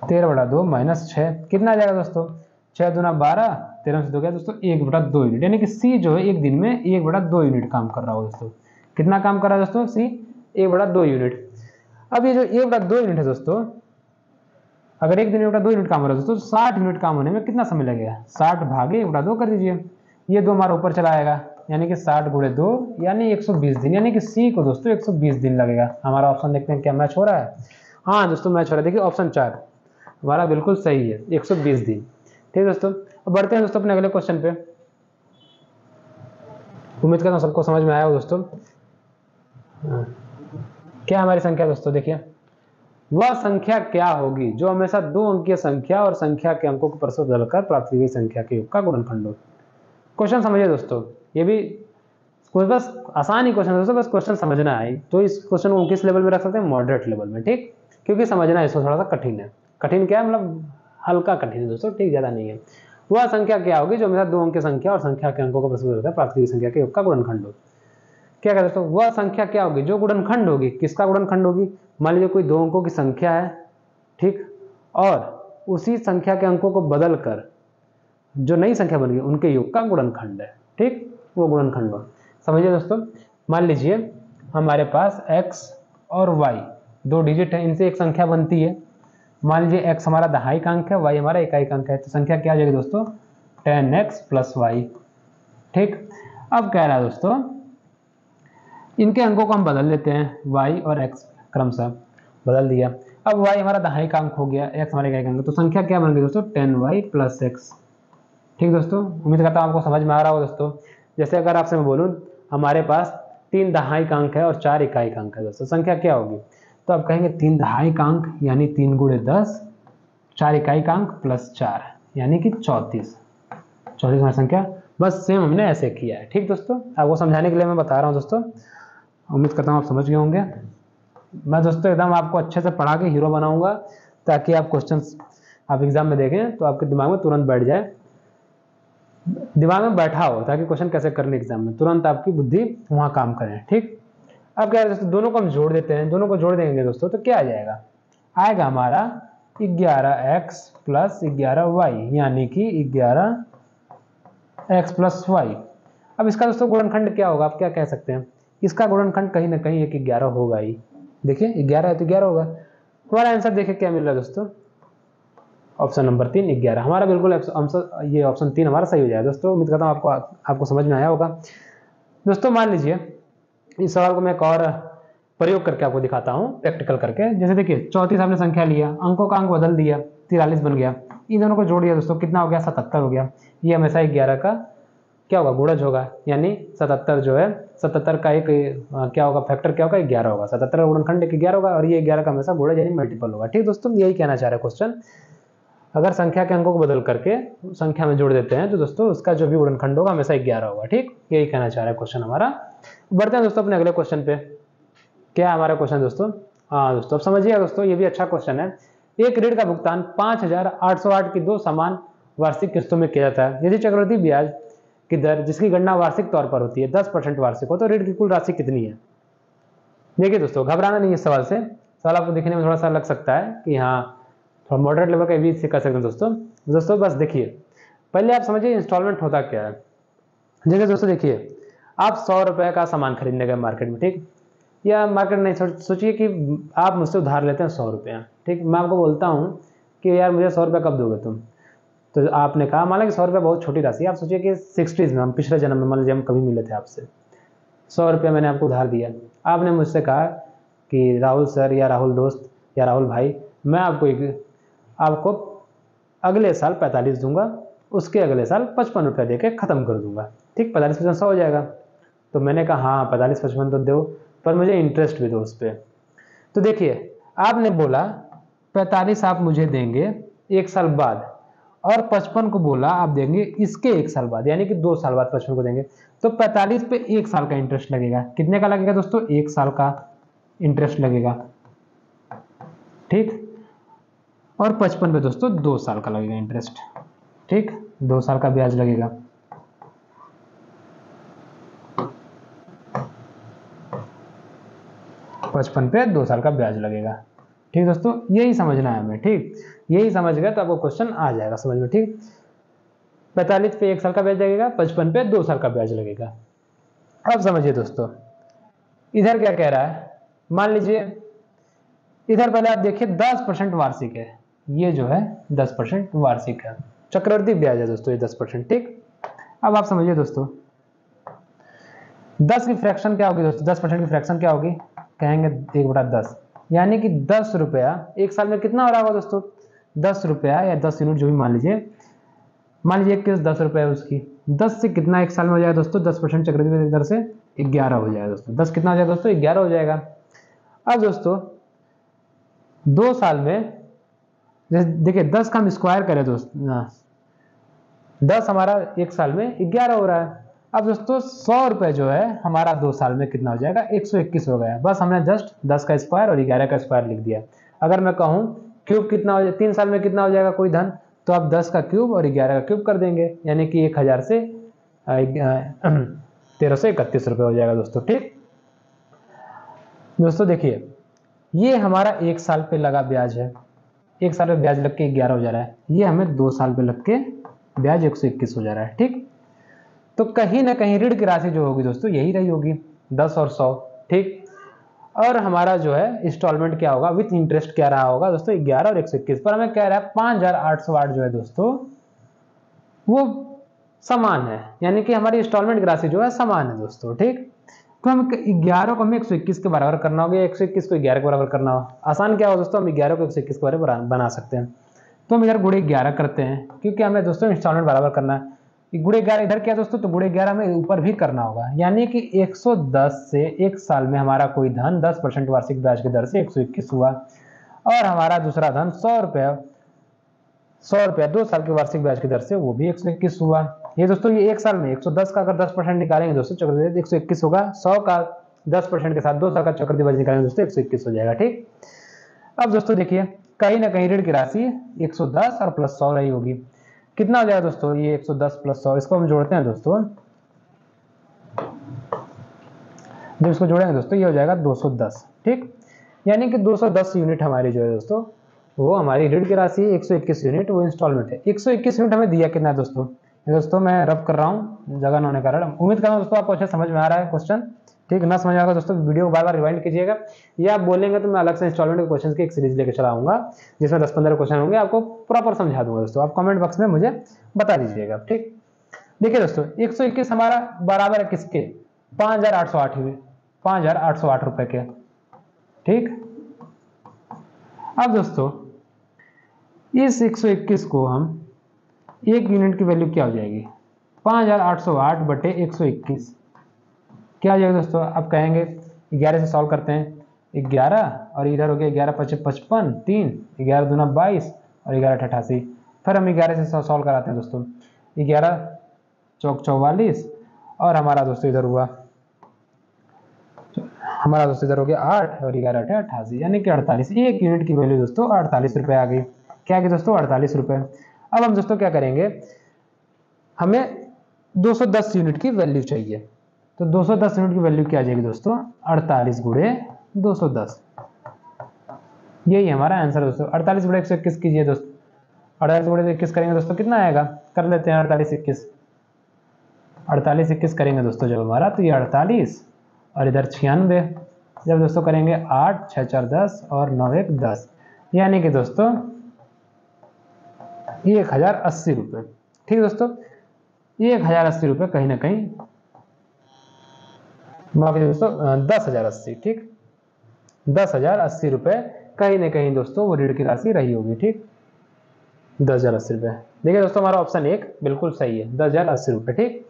13/2 माइनस 6, कितना आ जाएगा दोस्तों, 6 दूना 12, 13 से 2 गया दोस्तों 1/2 यूनिट, यानी कि सी जो है एक दिन में 1/2 यूनिट काम कर रहा हो दोस्तों। कितना काम कर रहा है दोस्तों, सी 1/2 यूनिट। अब ये जो 1/2 यूनिट है दोस्तों, अगर एक दिन 1/2 यूनिट काम हो रहा है दोस्तों, 60 यूनिट काम होने में कितना समय लगेगा, 60 भागे 1/2 कर दीजिए, ये 2 हमारा ऊपर चला आएगा, यानी कि 60 × 2 यानी 120 दिन, यानी कि सी को दोस्तों 120 दिन लगेगा। हमारा ऑप्शन देखते हैं क्या मैच हो रहा है। हाँ दोस्तों मैच हो रहा है, देखिए ऑप्शन 4 हमारा बिल्कुल सही है, 120 दिन। ठीक है दोस्तों, अब बढ़ते हैं दोस्तों अपने अगले क्वेश्चन पे। उम्मीद करता हूँ सबको समझ में आया हो दोस्तों। क्या हमारी संख्या दोस्तों, देखिए वह संख्या क्या होगी जो हमेशा 2 अंकीय संख्या और संख्या के अंकों को परस्पर बदलकर प्राप्त की गई संख्या के योग का गुणनखंड हो। क्वेश्चन समझिए दोस्तों, ये भी बस आसान ही क्वेश्चन है दोस्तों, बस क्वेश्चन समझना है। तो इस क्वेश्चन को किस लेवल में रख सकते हैं, मॉडरेट लेवल में, ठीक, क्योंकि समझना इसको थोड़ा सा कठिन है। कठिन क्या है, मतलब हल्का कठिन है दोस्तों, ठीक, ज्यादा नहीं है। वह संख्या क्या होगी जो हमेशा 2 अंकीय संख्या और संख्या के अंकों को परस्पर बदलकर प्राप्त की गई संख्या के योग का गुणनखंड हो। क्या कहते दोस्तों, वह संख्या क्या होगी जो गुणनखंड होगी, किसका गुणनखंड होगी, मान लीजिए कोई 2 अंकों की संख्या है, ठीक, और उसी संख्या के अंकों को बदलकर जो नई संख्या बन गई उनके योग का गुणनखंड है, ठीक, वो गुणनखंड हो। समझिए दोस्तों, मान लीजिए हमारे पास x और y 2 डिजिट है, इनसे एक संख्या बनती है। मान लीजिए x हमारा दहाई का अंक है, y हमारा इकाई का अंक है, तो संख्या क्या आ जाएगी दोस्तों, 10x + y, ठीक। अब कह रहा है दोस्तों इनके अंकों को हम बदल लेते हैं, y और x क्रमशः बदल दिया। अब y हमारा दहाई का अंक हो गया, x हमारे इकाई का अंक, तो संख्या क्या बन गई दोस्तों, 10y + x। ठीक दोस्तों, उम्मीद करता हूँ आपको समझ में आ रहा हो दोस्तों। जैसे अगर आपसे मैं बोलूँ हमारे पास 3 दहाई का अंक है और 4 इकाई का अंक है दोस्तों, संख्या क्या होगी, तो आप कहेंगे 3 दहाई का अंक यानी 3 × 10, 4 इकाई का अंक +4 यानी कि 34 हमारी संख्या। बस सेम हमने ऐसे किया है, ठीक दोस्तों, आपको समझाने के लिए मैं बता रहा हूँ दोस्तों। उम्मीद करता हूँ आप समझ गए होंगे। मैं दोस्तों एकदम आपको अच्छे से पढ़ा के हीरो बनाऊंगा, ताकि आप क्वेश्चंस आप एग्जाम में देखें तो आपके दिमाग में तुरंत बैठ जाए, दिमाग में बैठा हो, ताकि क्वेश्चन कैसे करने एग्जाम में तुरंत आपकी बुद्धि वहां काम करे, ठीक। अब क्या है दोस्तों, दोनों को हम जोड़ देते हैं, दोनों को जोड़ देंगे दोस्तों तो क्या आ जाएगा, आएगा हमारा 11x + 11y, यानी कि 11x + y। अब इसका दोस्तों गुणनखंड क्या होगा, आप क्या कह सकते हैं, इसका गुणनखंड कहीं ना कहीं 11 होगा ही। देखिए 11 है तो 11 होगा। हमारा आंसर देखिए क्या मिल रहा है दोस्तों, ऑप्शन नंबर 3 11, हमारा बिल्कुल ये ऑप्शन 3 हमारा सही हो जाएगा दोस्तों। उम्मीद करता हूँ आपको समझ में आया होगा दोस्तों। मान लीजिए इस सवाल को मैं एक और प्रयोग करके आपको दिखाता हूँ, प्रैक्टिकल करके। जैसे देखिए 34 आपने संख्या लिया, अंकों का अंक बदल दिया, 43 बन गया, इन दोनों को जोड़ दिया दोस्तों, कितना हो गया, 77 हो गया। ये हमेशा 11 का क्या होगा, गुणज होगा, यानी 77 जो है 77 का एक क्या होगा, फैक्टर क्या होगा, 11 होगा। 77 का गुणनखंड 11 होगा और ये 11 का हमेशा गुणज यानी मल्टीपल होगा, ठीक दोस्तों। यही कहना चाह रहा है क्वेश्चन, अगर संख्या के अंकों को बदल करके संख्या में जोड़ देते हैं तो दोस्तों उसका जो भी गुणनखंड होगा हमेशा 11 होगा, ठीक। यही कहना चाह रहा है क्वेश्चन हमारा। बढ़ते हैं दोस्तों अपने अगले क्वेश्चन पे। क्या हमारा क्वेश्चन दोस्तों, हाँ दोस्तों अब समझिएगा दोस्तों, ये भी अच्छा क्वेश्चन है। एक ऋण का भुगतान 5808 की 2 समान वार्षिक किस्तों में किया जाता है। यदि चक्रवृद्धि ब्याज की दर जिसकी गणना वार्षिक तौर पर होती है 10% वार्षिक हो, तो ऋण की कुल राशि कितनी है। देखिए दोस्तों घबराना नहीं इस सवाल से, सवाल आपको देखने में थोड़ा सा लग सकता है कि हाँ थोड़ा मॉडरेट लेवल का भी से कर सकते हैं दोस्तों। बस देखिए पहले आप समझिए इंस्टॉलमेंट होता क्या है। जैसे दोस्तों देखिए आप 100 रुपए का सामान खरीदने गए मार्केट में, ठीक, या मार्केट नहीं, सोचिए कि आप मुझसे उधार लेते हैं 100 रुपया, ठीक। मैं आपको बोलता हूँ कि यार मुझे 100 रुपया कब दोगे तुम, तो आपने कहा, मान लीजिए 100 रुपया बहुत छोटी राशि है, आप सोचिए कि 60s में हम पिछले जन्म में मान लीजिए हम कभी मिले थे आपसे, 100 रुपया मैंने आपको उधार दिया। आपने मुझसे कहा कि राहुल सर या राहुल दोस्त या राहुल भाई, मैं आपको अगले साल 45 दूंगा, उसके अगले साल 55 रुपया देके ख़त्म कर दूंगा, ठीक। 45 × 100 हो जाएगा। तो मैंने कहा हाँ 45-55 तो दो, पर मुझे इंटरेस्ट भी दो उस पर। तो देखिए आपने बोला 45 आप मुझे देंगे 1 साल बाद, और 55 को बोला आप देंगे इसके 1 साल बाद, यानी कि 2 साल बाद 55 को देंगे। तो 45 पे 1 साल का इंटरेस्ट लगेगा। कितने का लगेगा दोस्तों, 1 साल का इंटरेस्ट लगेगा, ठीक। और 55 पे दोस्तों 2 साल का लगेगा इंटरेस्ट। ठीक, 2 साल का ब्याज लगेगा। पचपन पे 2 साल का ब्याज लगेगा। ठीक दोस्तों, यही समझना है हमें। ठीक, यही समझ गए तो आपको क्वेश्चन आ जाएगा समझ में। ठीक, 45 पे 1 साल का ब्याज लगेगा, 55 पे 2 साल का ब्याज लगेगा। अब समझिए दोस्तों, इधर क्या कह रहा है, मान लीजिए इधर पहले आप देखिए 10% वार्षिक है, ये जो है 10% वार्षिक है, चक्रवृद्धि ब्याज है दोस्तों ये 10%। ठीक, अब आप समझिए दोस्तों 10 की फ्रैक्शन क्या होगी दोस्तों, 10% की फ्रैक्शन क्या होगी, कहेंगे 1/10, यानी कि 10 रुपया एक साल में कितना हो रहा होगा दोस्तों, 10 रुपया या 10 यूनिट जो भी मान लीजिए 10 रुपए है उसकी, 10 से कितना एक साल में हो जाएगा दोस्तों, 10% चक्रवृद्धि दर से 11 हो जाएगा दोस्तों। 10 कितना हो जाएगा दोस्तों, 11 हो जाएगा। अब दोस्तों 2 साल में देखिए 10 का हम स्क्वायर करें दोस्तों, 10 हमारा एक साल में 11 हो रहा है। अब दोस्तों 100 रुपए जो है हमारा 2 साल में कितना हो जाएगा, 121 हो गया। बस हमने जस्ट 10 का स्क्वायर और 11 का स्क्वायर लिख दिया। अगर मैं कहूँ क्यूब कितना हो जाए 3 साल में कितना हो जाएगा कोई धन, तो आप 10 का क्यूब और 11 का क्यूब कर देंगे, यानी कि 1000 से 1331 रुपये हो जाएगा दोस्तों। ठीक दोस्तों, देखिए ये हमारा 1 साल पे लगा ब्याज है, 1 साल पे ब्याज लग के 11 हो जा रहा है, ये हमें 2 साल पे लग के ब्याज 121 हो जा रहा है। ठीक, तो कहीं ना कहीं ऋण की राशि जो होगी दोस्तों यही रही होगी, 10 और 100। ठीक, और हमारा जो है इंस्टॉलमेंट क्या होगा विथ इंटरेस्ट क्या रहा होगा दोस्तों, 11 और 121 पर हमें कह रहा है 5808 जो है दोस्तों वो समान है, यानी कि हमारी इंस्टॉलमेंट की राशि जो है समान है दोस्तों। ठीक, तो हम 11 को हमें 121 के बराबर करना होगा, 121 को 11 के बराबर करना हो, आसान क्या हो दोस्तों, हम 11 को 121 के बराबर बना सकते हैं। तो हम इधर गुणे 11 करते हैं, क्योंकि हमें दोस्तों इंस्टॉलमेंट बराबर करना है। गुणे 11 इधर क्या दोस्तों, तो गुणे 11 हमें ऊपर भी करना होगा, यानी कि 110 से 1 साल में हमारा कोई धन 10% वार्षिक ब्याज की दर से 121 हुआ, और हमारा दूसरा धन 100 रुपया 2 साल के वार्षिक ब्याज की दर से वो भी 121 हुआ। ये दोस्तों ये 1 साल में 110 का अगर 10% निकालेंगे दोस्तों चक्रवृद्धि 121 होगा, 100 का 10% के साथ 2 साल का चक्रवृद्धि ब्याज निकालेंगे दोस्तों 121 हो जाएगा। ठीक, अब दोस्तों देखिए कहीं ना कहीं ऋण की राशि 110 और प्लस 100 रही होगी, कितना हो जाएगा दोस्तों, ये 110 प्लस 100, इसको हम जोड़ते हैं दोस्तों, जब इसको जोड़ेंगे दोस्तों ये हो जाएगा 210। ठीक, यानी कि 210 यूनिट हमारी जो है दोस्तों वो हमारी ऋण की राशि है, 121 यूनिट वो इंस्टॉलमेंट है। 121 यूनिट हमें दिया कितना है दोस्तों, दोस्तों मैं रब कर रहा हूँ जगह न होने का कारण, उम्मीद कर रहा हूँ दोस्तों आपको अच्छा समझ में आ रहा है क्वेश्चन। ठीक, ना समझ आएगा दोस्तों वीडियो को बार बार रिवाइंड कीजिएगा, या आप बोलेंगे तो मैं अलग से इंस्टॉलमेंट के क्वेश्चन की एक सीरीज लेकर चला आऊंगा जिसमें 10-15 क्वेश्चन होंगे, आपको प्रॉपर समझा दूंगा दोस्तों, आप कमेंट बॉक्स में मुझे बता दीजिएगा। ठीक, देखिए दोस्तों 121 हमारा बराबर है किसके, 5808 रुपए के। ठीक, अब दोस्तों इस 121 को हम 1 यूनिट की वैल्यू क्या हो जाएगी, 5808 बटे 121 क्या हो जाएगा दोस्तों, अब कहेंगे 11 से सॉल्व करते हैं, 11 और इधर हो गया 11 5 55 3, 11 दूना 22 और 11 88, फिर हम 11 से सॉल्व कराते हैं दोस्तों, 11 चौक 44 और हमारा दोस्तों इधर हुआ हमारा दोस्तों इधर हो गया 8 और 11 8 88, यानी कि 48। 1 यूनिट की वैल्यू दोस्तों 48 रुपए आ गई, क्या आ गई दोस्तों 48 रुपए। अब हम दोस्तों क्या करेंगे, हमें 210 यूनिट की वैल्यू चाहिए, तो 210 यूनिट की वैल्यू क्या आ जाएगी दोस्तों, 48 गुणे 210, यही हमारा आंसर दोस्तों। 48 गुणे 121 कीजिए दोस्तों, 48 गुणे 21 करेंगे दोस्तों कितना आएगा, कर लेते हैं 48 21 करेंगे दोस्तों जब हमारा, तो ये 48 और इधर 96, जब दोस्तों करेंगे 8 6 4 10 और 9 1 10, यानी कि दोस्तों 1080 रुपये। ठीक दोस्तों, 1080 रुपये कहीं ना कहीं दोस्तों 10,080, ठीक 10,080 रुपये कहीं ना कहीं दोस्तों वो ऋण की राशि रही होगी। ठीक, 10,080 रुपये। देखिए दोस्तों हमारा ऑप्शन 1 बिल्कुल सही है, 10,080 रुपये। ठीक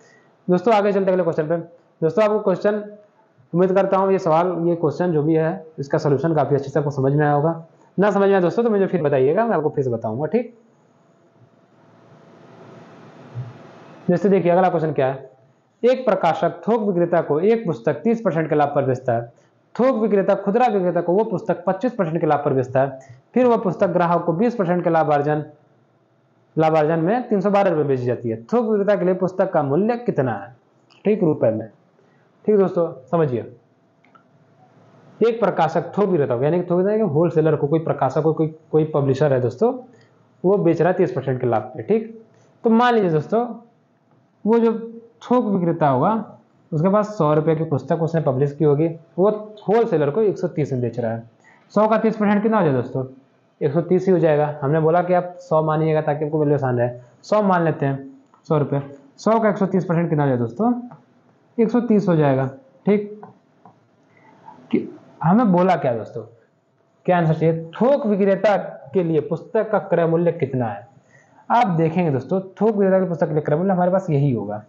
दोस्तों, आगे चलते अगले क्वेश्चन पे। दोस्तों आपको क्वेश्चन, उम्मीद करता हूँ ये सवाल ये क्वेश्चन जो भी है इसका सोल्यूशन काफी अच्छे से आपको समझ में आया होगा, ना समझ में आया दोस्तों तो मुझे फिर बताइएगा, मैं आपको फिर से बताऊंगा। ठीक, जैसे देखिए अगला क्वेश्चन क्या है, एक प्रकाशक थोक विक्रेता को एक पुस्तक 30% के लाभ पर बेचता है, थोक विक्रेता खुदरा विक्रेता को वो पुस्तक 25% के लाभ पर बेचता है, फिर वह पुस्तक ग्राहक को 20% के लाभार्जन में 312 रुपये बेची जाती है। थोक विक्रेता के लिए पुस्तक का मूल्य कितना है? ठीक, रुपए में। ठीक दोस्तों, समझिए, एक प्रकाशक थोक विक्रेता यानी थोक विक्रेता होलसेलर को, कोई प्रकाशक को, कोई पब्लिशर है दोस्तों, वो बेच रहा है 30% के लाभ पे। ठीक, तो मान लीजिए दोस्तों, वो जो थोक विक्रेता होगा उसके पास 100 रुपये की पुस्तक उसने पब्लिश की होगी, वो होलसेलर को 130 में बेच रहा है। 100 का 30% कितना हो जाए दोस्तों? 130 ही हो जाएगा। हमने बोला कि आप 100 मानिएगा ताकि आपको वैल्यू आसान रहे। 100 मान लेते हैं, 100 रुपये। 100 का 130% कितना हो जाए दोस्तों? 130 हो जाएगा। ठीक, कि हमें बोला क्या दोस्तों, क्या आंसर चाहिए? थोक विक्रेता के लिए पुस्तक का क्रय मूल्य कितना है? आप देखेंगे दोस्तों, थोक विक्रेता की पुस्तक के लिए क्रय मूल्य हमारे पास यही होगा,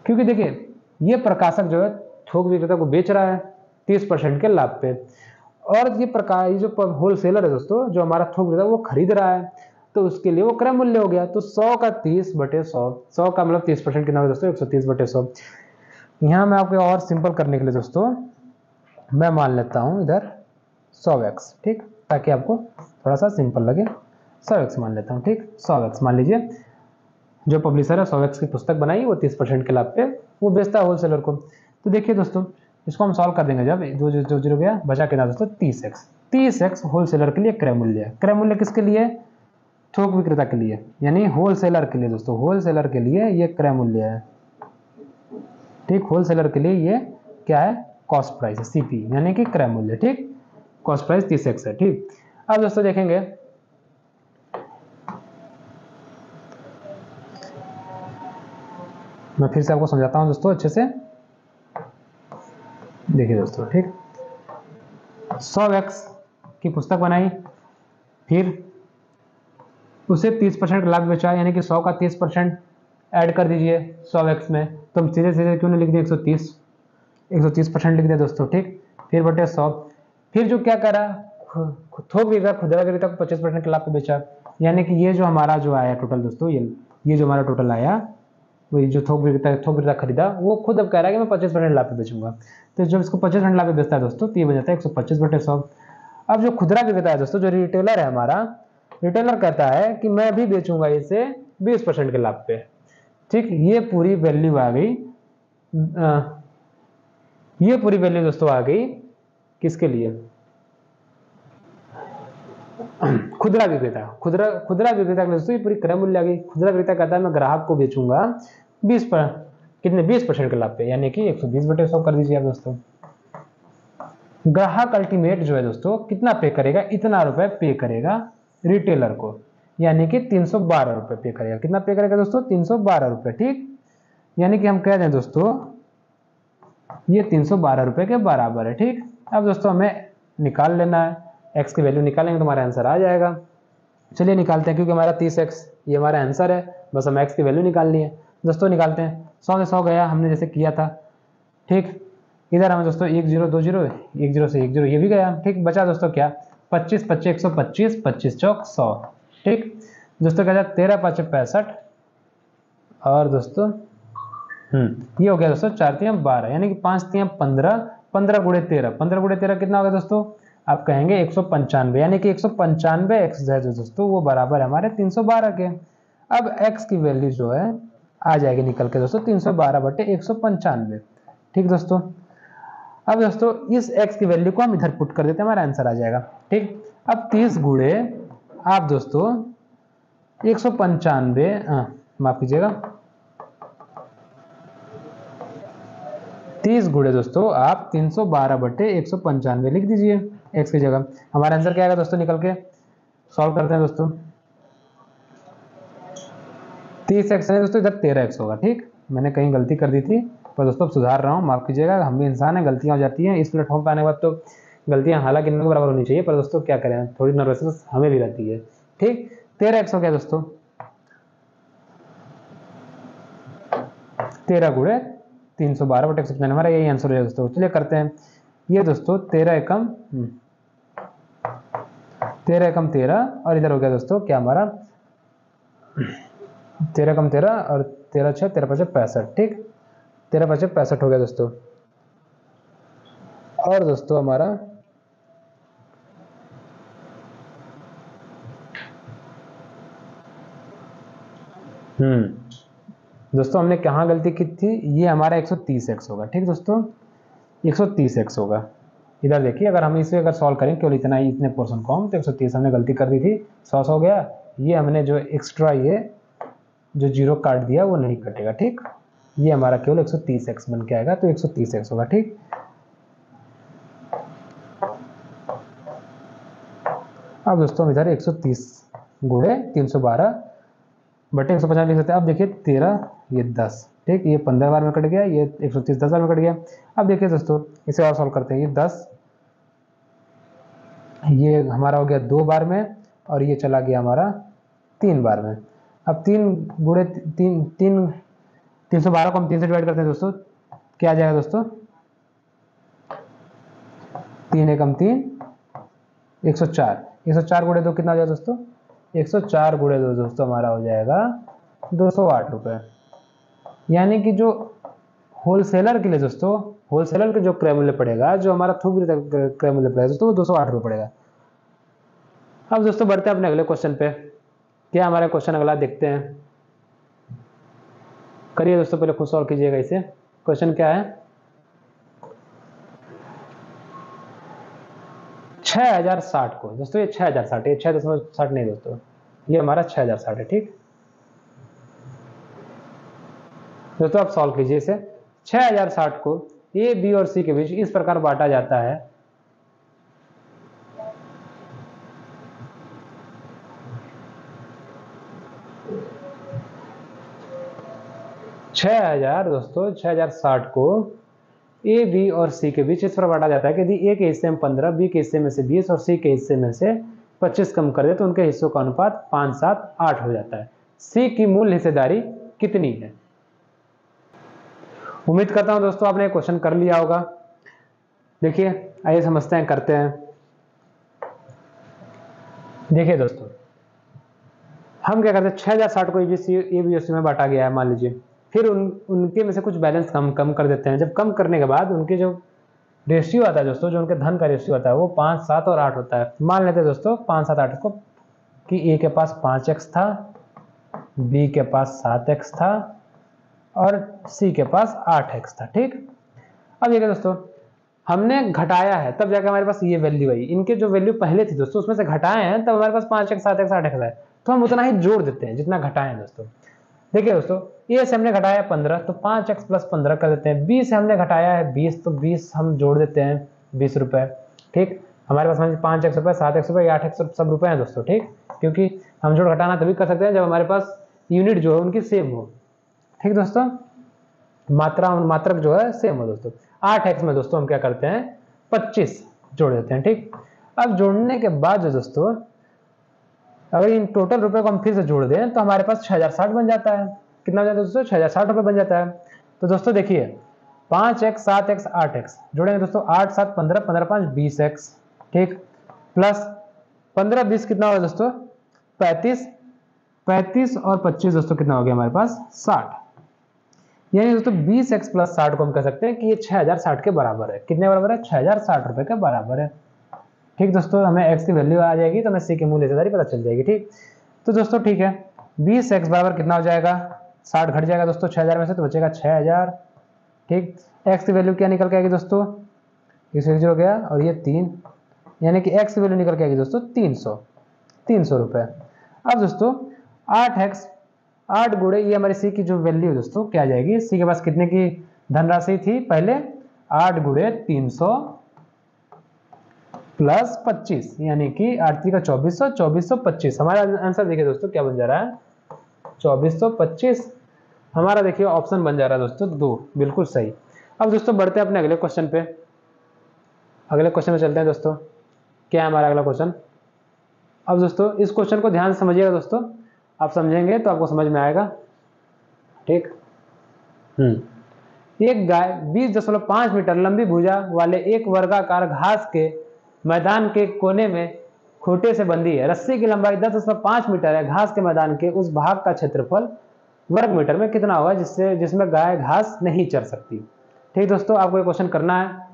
क्योंकि देखिए ये प्रकाशक जो है थोक विक्रेता को बेच रहा है 30% के लाभ पे, और ये जो होलसेलर है दोस्तों, जो हमारा थोक विक्रेता वो खरीद रहा है, तो उसके लिए वो क्रय मूल्य हो गया। तो 100 का 30/100, 100 का मतलब 30% कितना होगा दोस्तों? 130/100। यहाँ मैं आपको और सिंपल करने के लिए दोस्तों मैं मान लेता हूँ इधर 100x, ठीक, ताकि आपको थोड़ा सा सिंपल लगे। 100x मान लेता हूँ। ठीक, 100x मान लीजिए, जो पब्लिशर है 100x की पुस्तक बनाई, वो 30% के लाभ पे वो बेचता है होलसेलर को। तो देखिए दोस्तों, इसको हम सॉल्व कर देंगे। जब जो जीरो गया बचा कितना दोस्तों? 30x होलसेलर के लिए क्रय मूल्य है। क्रय मूल्य किसके लिए? थोक विक्रेता के लिए, यानी होलसेलर के लिए दोस्तों, होलसेलर के लिए ये क्रय मूल्य है। ठीक, होलसेलर के लिए ये क्या है? कॉस्ट प्राइस है, सीपी, यानी कि क्रय मूल्य। ठीक, कॉस्ट प्राइस 30x है। ठीक, अब दोस्तों देखेंगे, मैं फिर से आपको समझाता हूं दोस्तों अच्छे से। देखिए दोस्तों, ठीक, 100x की पुस्तक बनाई, फिर उसे 30% लाभ बेचा, यानी कि 100 का 30% ऐड कर दीजिए 100x में, तो हम सीधे सीधे क्यों नहीं लिख दिए 130% लिख दिया दोस्तों। ठीक, फिर बटे 100, फिर जो क्या करा, थोक विक्रेता खुदरा विक्रेता को 25% के लाभ पे बेचा, यानी कि ये जो हमारा जो आया टोटल दोस्तों, ये जो हमारा टोटल आया, वही जो थोक विक्रेता खरीदा, वो खुद अब कह रहा है कि मैं 25% लाभ पे बेचूंगा। तो जब इसको 25% लाभ पे बेचता है दोस्तों, तो ये बन जाता है 125/100। अब जो खुदरा विक्रेता है दोस्तों, जो रिटेलर है हमारा, रिटेलर कहता है कि मैं भी बेचूंगा इसे 20% के लाभ पे। ठीक, ये पूरी वैल्यू आ गई, ये पूरी वैल्यू दोस्तों आ गई किसके लिए? खुदरा विक्रेता। खुदरा विक्रेता के दोस्तों ये पूरी क्रय मूल्य आ गई। खुदरा विक्रेता कहता है मैं ग्राहक को बेचूंगा 20% के लाभ पे, यानी कि 120/100 कर दीजिए आप दोस्तों। ग्राहक अल्टीमेट जो है दोस्तों कितना पे करेगा? इतना रुपए पे करेगा रिटेलर को, यानी कि 312 रुपए पे करेगा। कितना पे करेगा दोस्तों? 312 रुपए। ठीक, यानी कि हम कह दें दोस्तों ये 312 रुपए के बराबर है। ठीक, अब दोस्तों हमें निकाल लेना है, x की वैल्यू निकालेंगे तो हमारा आंसर आ जाएगा। चलिए निकालते हैं, क्योंकि हमारा 30x ये हमारा आंसर है, बस हमें x की वैल्यू निकालनी है। दोस्तों निकालते हैं, 100 से 100 गया, हमने जैसे किया था। ठीक, इधर हमें दोस्तों 1 0 2 0, 1 0 से 1 0 ये भी गया। ठीक, बचा दोस्तों क्या? 25 25 125, 25 चौक 100। ठीक दोस्तों, क्या 13 5 65, और दोस्तों ये हो गया दोस्तों 4 3 12, यानी कि 5 3 15, 15 गुणे 13, 15 गुणे 13 कितना होगा दोस्तों? आप कहेंगे 195, यानी कि 195 x है जो दोस्तों वो बराबर है हमारे 312 के। अब x की वैल्यू जो है आ जाएगी निकल के दोस्तों 312/195। ठीक दोस्तों, अब दोस्तों इस x की वैल्यू को हम इधर पुट कर देते हैं, हमारा आंसर आ जाएगा। ठीक, अब 30 गुणे आप दोस्तों 195, माफ कीजिएगा, 30 गुणे दोस्तों आप 312/195 लिख दीजिए x की जगह। हमारा आंसर क्या आएगा दोस्तों निकल के? सॉल्व करते हैं दोस्तों। 30x है दोस्तों, इधर 13x होगा। ठीक, मैंने कहीं गलती कर दी थी, पर दोस्तों सुधार रहा हूँ, माफ कीजिएगा, हम भी इंसान है, गलतियां हो जाती हैं। इस प्लेटफॉर्म पर आने के बाद तो गलतियां हालांकि इनके बराबर होनी चाहिए, पर दोस्तों क्या करें, थोड़ी नर्वसनेस हमें भी रहती है। ठीक, 13x हो गया दोस्तों, 13 गुणे 312/195, हमारा यही आंसर है दोस्तों। चलिए करते हैं ये दोस्तों, 13 एकम 13, और इधर हो गया दोस्तों क्या हमारा 13 एकम 13, और 13 6 13 5 65। ठीक, 13 5 65 हो गया दोस्तों। और दोस्तों हमारा दोस्तों हमने कहाँ गलती की थी, ये हमारा 130x होगा। ठीक दोस्तों, 130x होगा। इधर देखिए, अगर हम इसे अगर सॉल्व करें केवल इतना ही, इतने पोर्शन को हम, तो 130 हमने गलती कर दी थी, 100 हो गया। ये हमने जो एक्स्ट्रा ये जो जीरो काट दिया वो नहीं कटेगा। ठीक, ये हमारा केवल 130x बन के आएगा, तो 130x होगा। ठीक, अब दोस्तों हम इधर 130 गुणे 312 बटे 150 लिख सकते हैं। अब देखिए 13, ये 10, ठीक, ये 15 बार में कट गया, ये 130 10 बार में कट गया। अब देखिए दोस्तों, इसे और सॉल्व करते हैं। ये 10, ये हमारा हो गया 2 बार में, और ये चला गया हमारा 3 बार में। अब 3 गुणे 312 को हम 3 से डिवाइड करते हैं दोस्तों, क्या आ जाएगा दोस्तों, 3 एकम 3, 104। 104 गुणे 2 कितना हो जाएगा दोस्तों, 104 गुणे 2 दोस्तों हमारा हो जाएगा 208 रुपये। यानी कि जो होलसेलर के लिए दोस्तों, होलसेलर के जो क्रय मूल्य पड़ेगा, जो हमारा थोक विक्रेता क्रय मूल्य पड़ेगा दोस्तों, वो 208 रुपये पड़ेगा। अब दोस्तों बढ़ते हैं अपने अगले क्वेश्चन पे। क्या हमारा क्वेश्चन अगला देखते हैं, करिए दोस्तों, पहले खुद सॉल्व कीजिएगा इसे। क्वेश्चन क्या है, 6060 को दोस्तों, ये 6060, ये 6.60 नहीं दोस्तों, ये हमारा 6060 है। ठीक दोस्तों, आप सॉल्व कीजिए इसे। 6060 को ए, बी और सी के बीच इस प्रकार बांटा जाता है, दोस्तों 6060 को ए, बी और सी के बीच इस पर बांटा जाता है कि यदि ए के हिस्से में 15, बी के हिस्से में से 20 और सी के हिस्से में से 25 कम कर दे तो उनके हिस्सों का अनुपात 5, 7, 8 हो जाता है। सी की मूल हिस्सेदारी कितनी है। उम्मीद करता हूं दोस्तों आपने क्वेश्चन कर लिया होगा। देखिए आइए समझते हैं, करते हैं। देखिए दोस्तों, हम क्या करते हैं, 6060 को ए, बी और सी में बांटा गया है मान लीजिए, फिर उनके में से कुछ बैलेंस कम कर देते हैं। जब कम करने के बाद उनके जो रेशियो आता है दोस्तों, जो उनके धन का रेशियो आता है वो 5, 7 और 8 होता है। मान लेते हैं दोस्तों 5, 7, 8 को, कि ए के पास 5x था, बी के पास 7x था और सी के पास 8x था। ठीक, अब देखिए दोस्तों, हमने घटाया है तब जाकर हमारे पास ये वैल्यू आई। इनके जो वैल्यू पहले थी दोस्तों उसमें से घटाए हैं तब हमारे पास 5x, 7x, 8x है, तो हम उतना ही जोड़ देते हैं जितना घटाए हैं दोस्तों। देखिए दोस्तों, ए से हमने घटाया 15, तो 5x प्लस 15 कर देते हैं। बी से हमने घटाया है 20, तो 20 हम जोड़ देते हैं, 20 रुपए। ठीक, हमारे पास 5x रुपये, 7x रुपये, 8x सब रुपए हैं दोस्तों। ठीक, क्योंकि हम जोड़ घटाना तभी कर सकते हैं जब हमारे पास यूनिट जो है उनकी सेम हो। ठीक दोस्तों, मात्रक जो है सेम हो दोस्तों। 8x में दोस्तों हम क्या करते हैं, 25 जोड़ देते हैं। ठीक, अब जोड़ने के बाद जो दोस्तों, अगर इन टोटल रुपए को हम फिर से जोड़ दें तो हमारे पास 6060 बन जाता है। कितना बन जाता है दोस्तों, 6060 रुपये बन जाता है। तो दोस्तों देखिए, 5x, 7x, 8x जोड़ेंगे दोस्तों, 8, 7, 15, 15, 5, 20x। ठीक, प्लस 15, 20 कितना होगा दोस्तों, 35, 35 और 25 दोस्तों कितना हो गया हमारे पास, 60। यानी दोस्तों 20x प्लस 60 को हम कह सकते हैं कि ये 6060 के बराबर है। कितने बराबर है, 6060 रुपए के बराबर है। ठीक दोस्तों, हमें x की वैल्यू आ जाएगी तो हमें c की मूल हिस्सेदारी पता चल जाएगी। ठीक, तो दोस्तों ठीक है, 20x बराबर कितना हो जाएगा, 60 घट जाएगा दोस्तों 6000 में से, तो बचेगा 6000। ठीक, x की वैल्यू क्या निकल के आएगी दोस्तों, इसे 0 गया और ये 3, यानी कि x की वैल्यू निकल के आएगी दोस्तों 300 रुपए। अब दोस्तों 8x, 8 गुणे ये हमारी सी की जो वैल्यू दोस्तों क्या आ जाएगी, सी के पास कितने की धनराशि थी पहले, 8 गुणे 300 प्लस 25, यानी कि 8 का 2400, 2425। हमारा आंसर देखिए दोस्तों क्या बन जा रहा है, 2425। हमारा देखिए ऑप्शन बन जा रहा है दोस्तों 2, बिल्कुल सही। अब दोस्तों बढ़ते हैं अपने अगले क्वेश्चन पे। अगले क्वेश्चन में चलते हैं दोस्तों। क्या है हमारा अगला क्वेश्चन। अब दोस्तों इस क्वेश्चन को ध्यान से समझिएगा दोस्तों, आप समझेंगे तो आपको समझ में आएगा। ठीक, एक गाय 20.5 मीटर लंबी भुजा वाले एक वर्गाकार घास के मैदान के कोने में खूंटे से बंधी है। रस्सी की लंबाई 10.5 मीटर है। घास के मैदान के उस भाग का क्षेत्रफल वर्ग मीटर में कितना होगा जिसमें गाय घास नहीं चर सकती। ठीक दोस्तों, आपको ये क्वेश्चन करना है।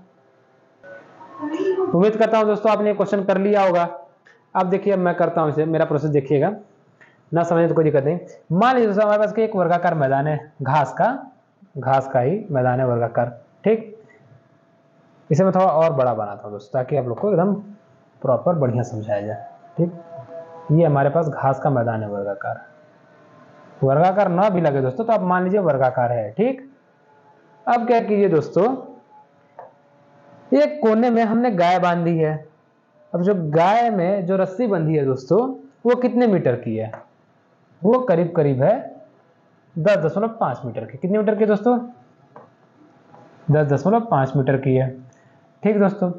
उम्मीद करता हूं दोस्तों आपने ये क्वेश्चन कर लिया होगा। अब देखिए, अब मैं करता हूं इसे, मेरा प्रोसेस देखिएगा। ना समझे तो कोई दिक्कत नहीं। मान लीजिए दोस्तों हमारे पास एक वर्गाकार मैदान है, घास का ही मैदान है वर्गाकार, ठीक। इसे मैं थोड़ा और बड़ा बनाता हूँ दोस्तों ताकि आप लोग को एकदम प्रॉपर बढ़िया समझाया जाए, ठीक। ये हमारे पास घास का मैदान है वर्गाकार ना भी लगे दोस्तों तो आप मान लीजिए वर्गाकार है, ठीक। अब क्या कीजिए दोस्तों, एक कोने में हमने गाय बांधी है। अब जो गाय में जो रस्सी बंधी है दोस्तों वो कितने मीटर की है, वो करीब करीब है 10.5 मीटर की। कितने मीटर की दोस्तों, 10.5 मीटर की है, ठीक दोस्तों।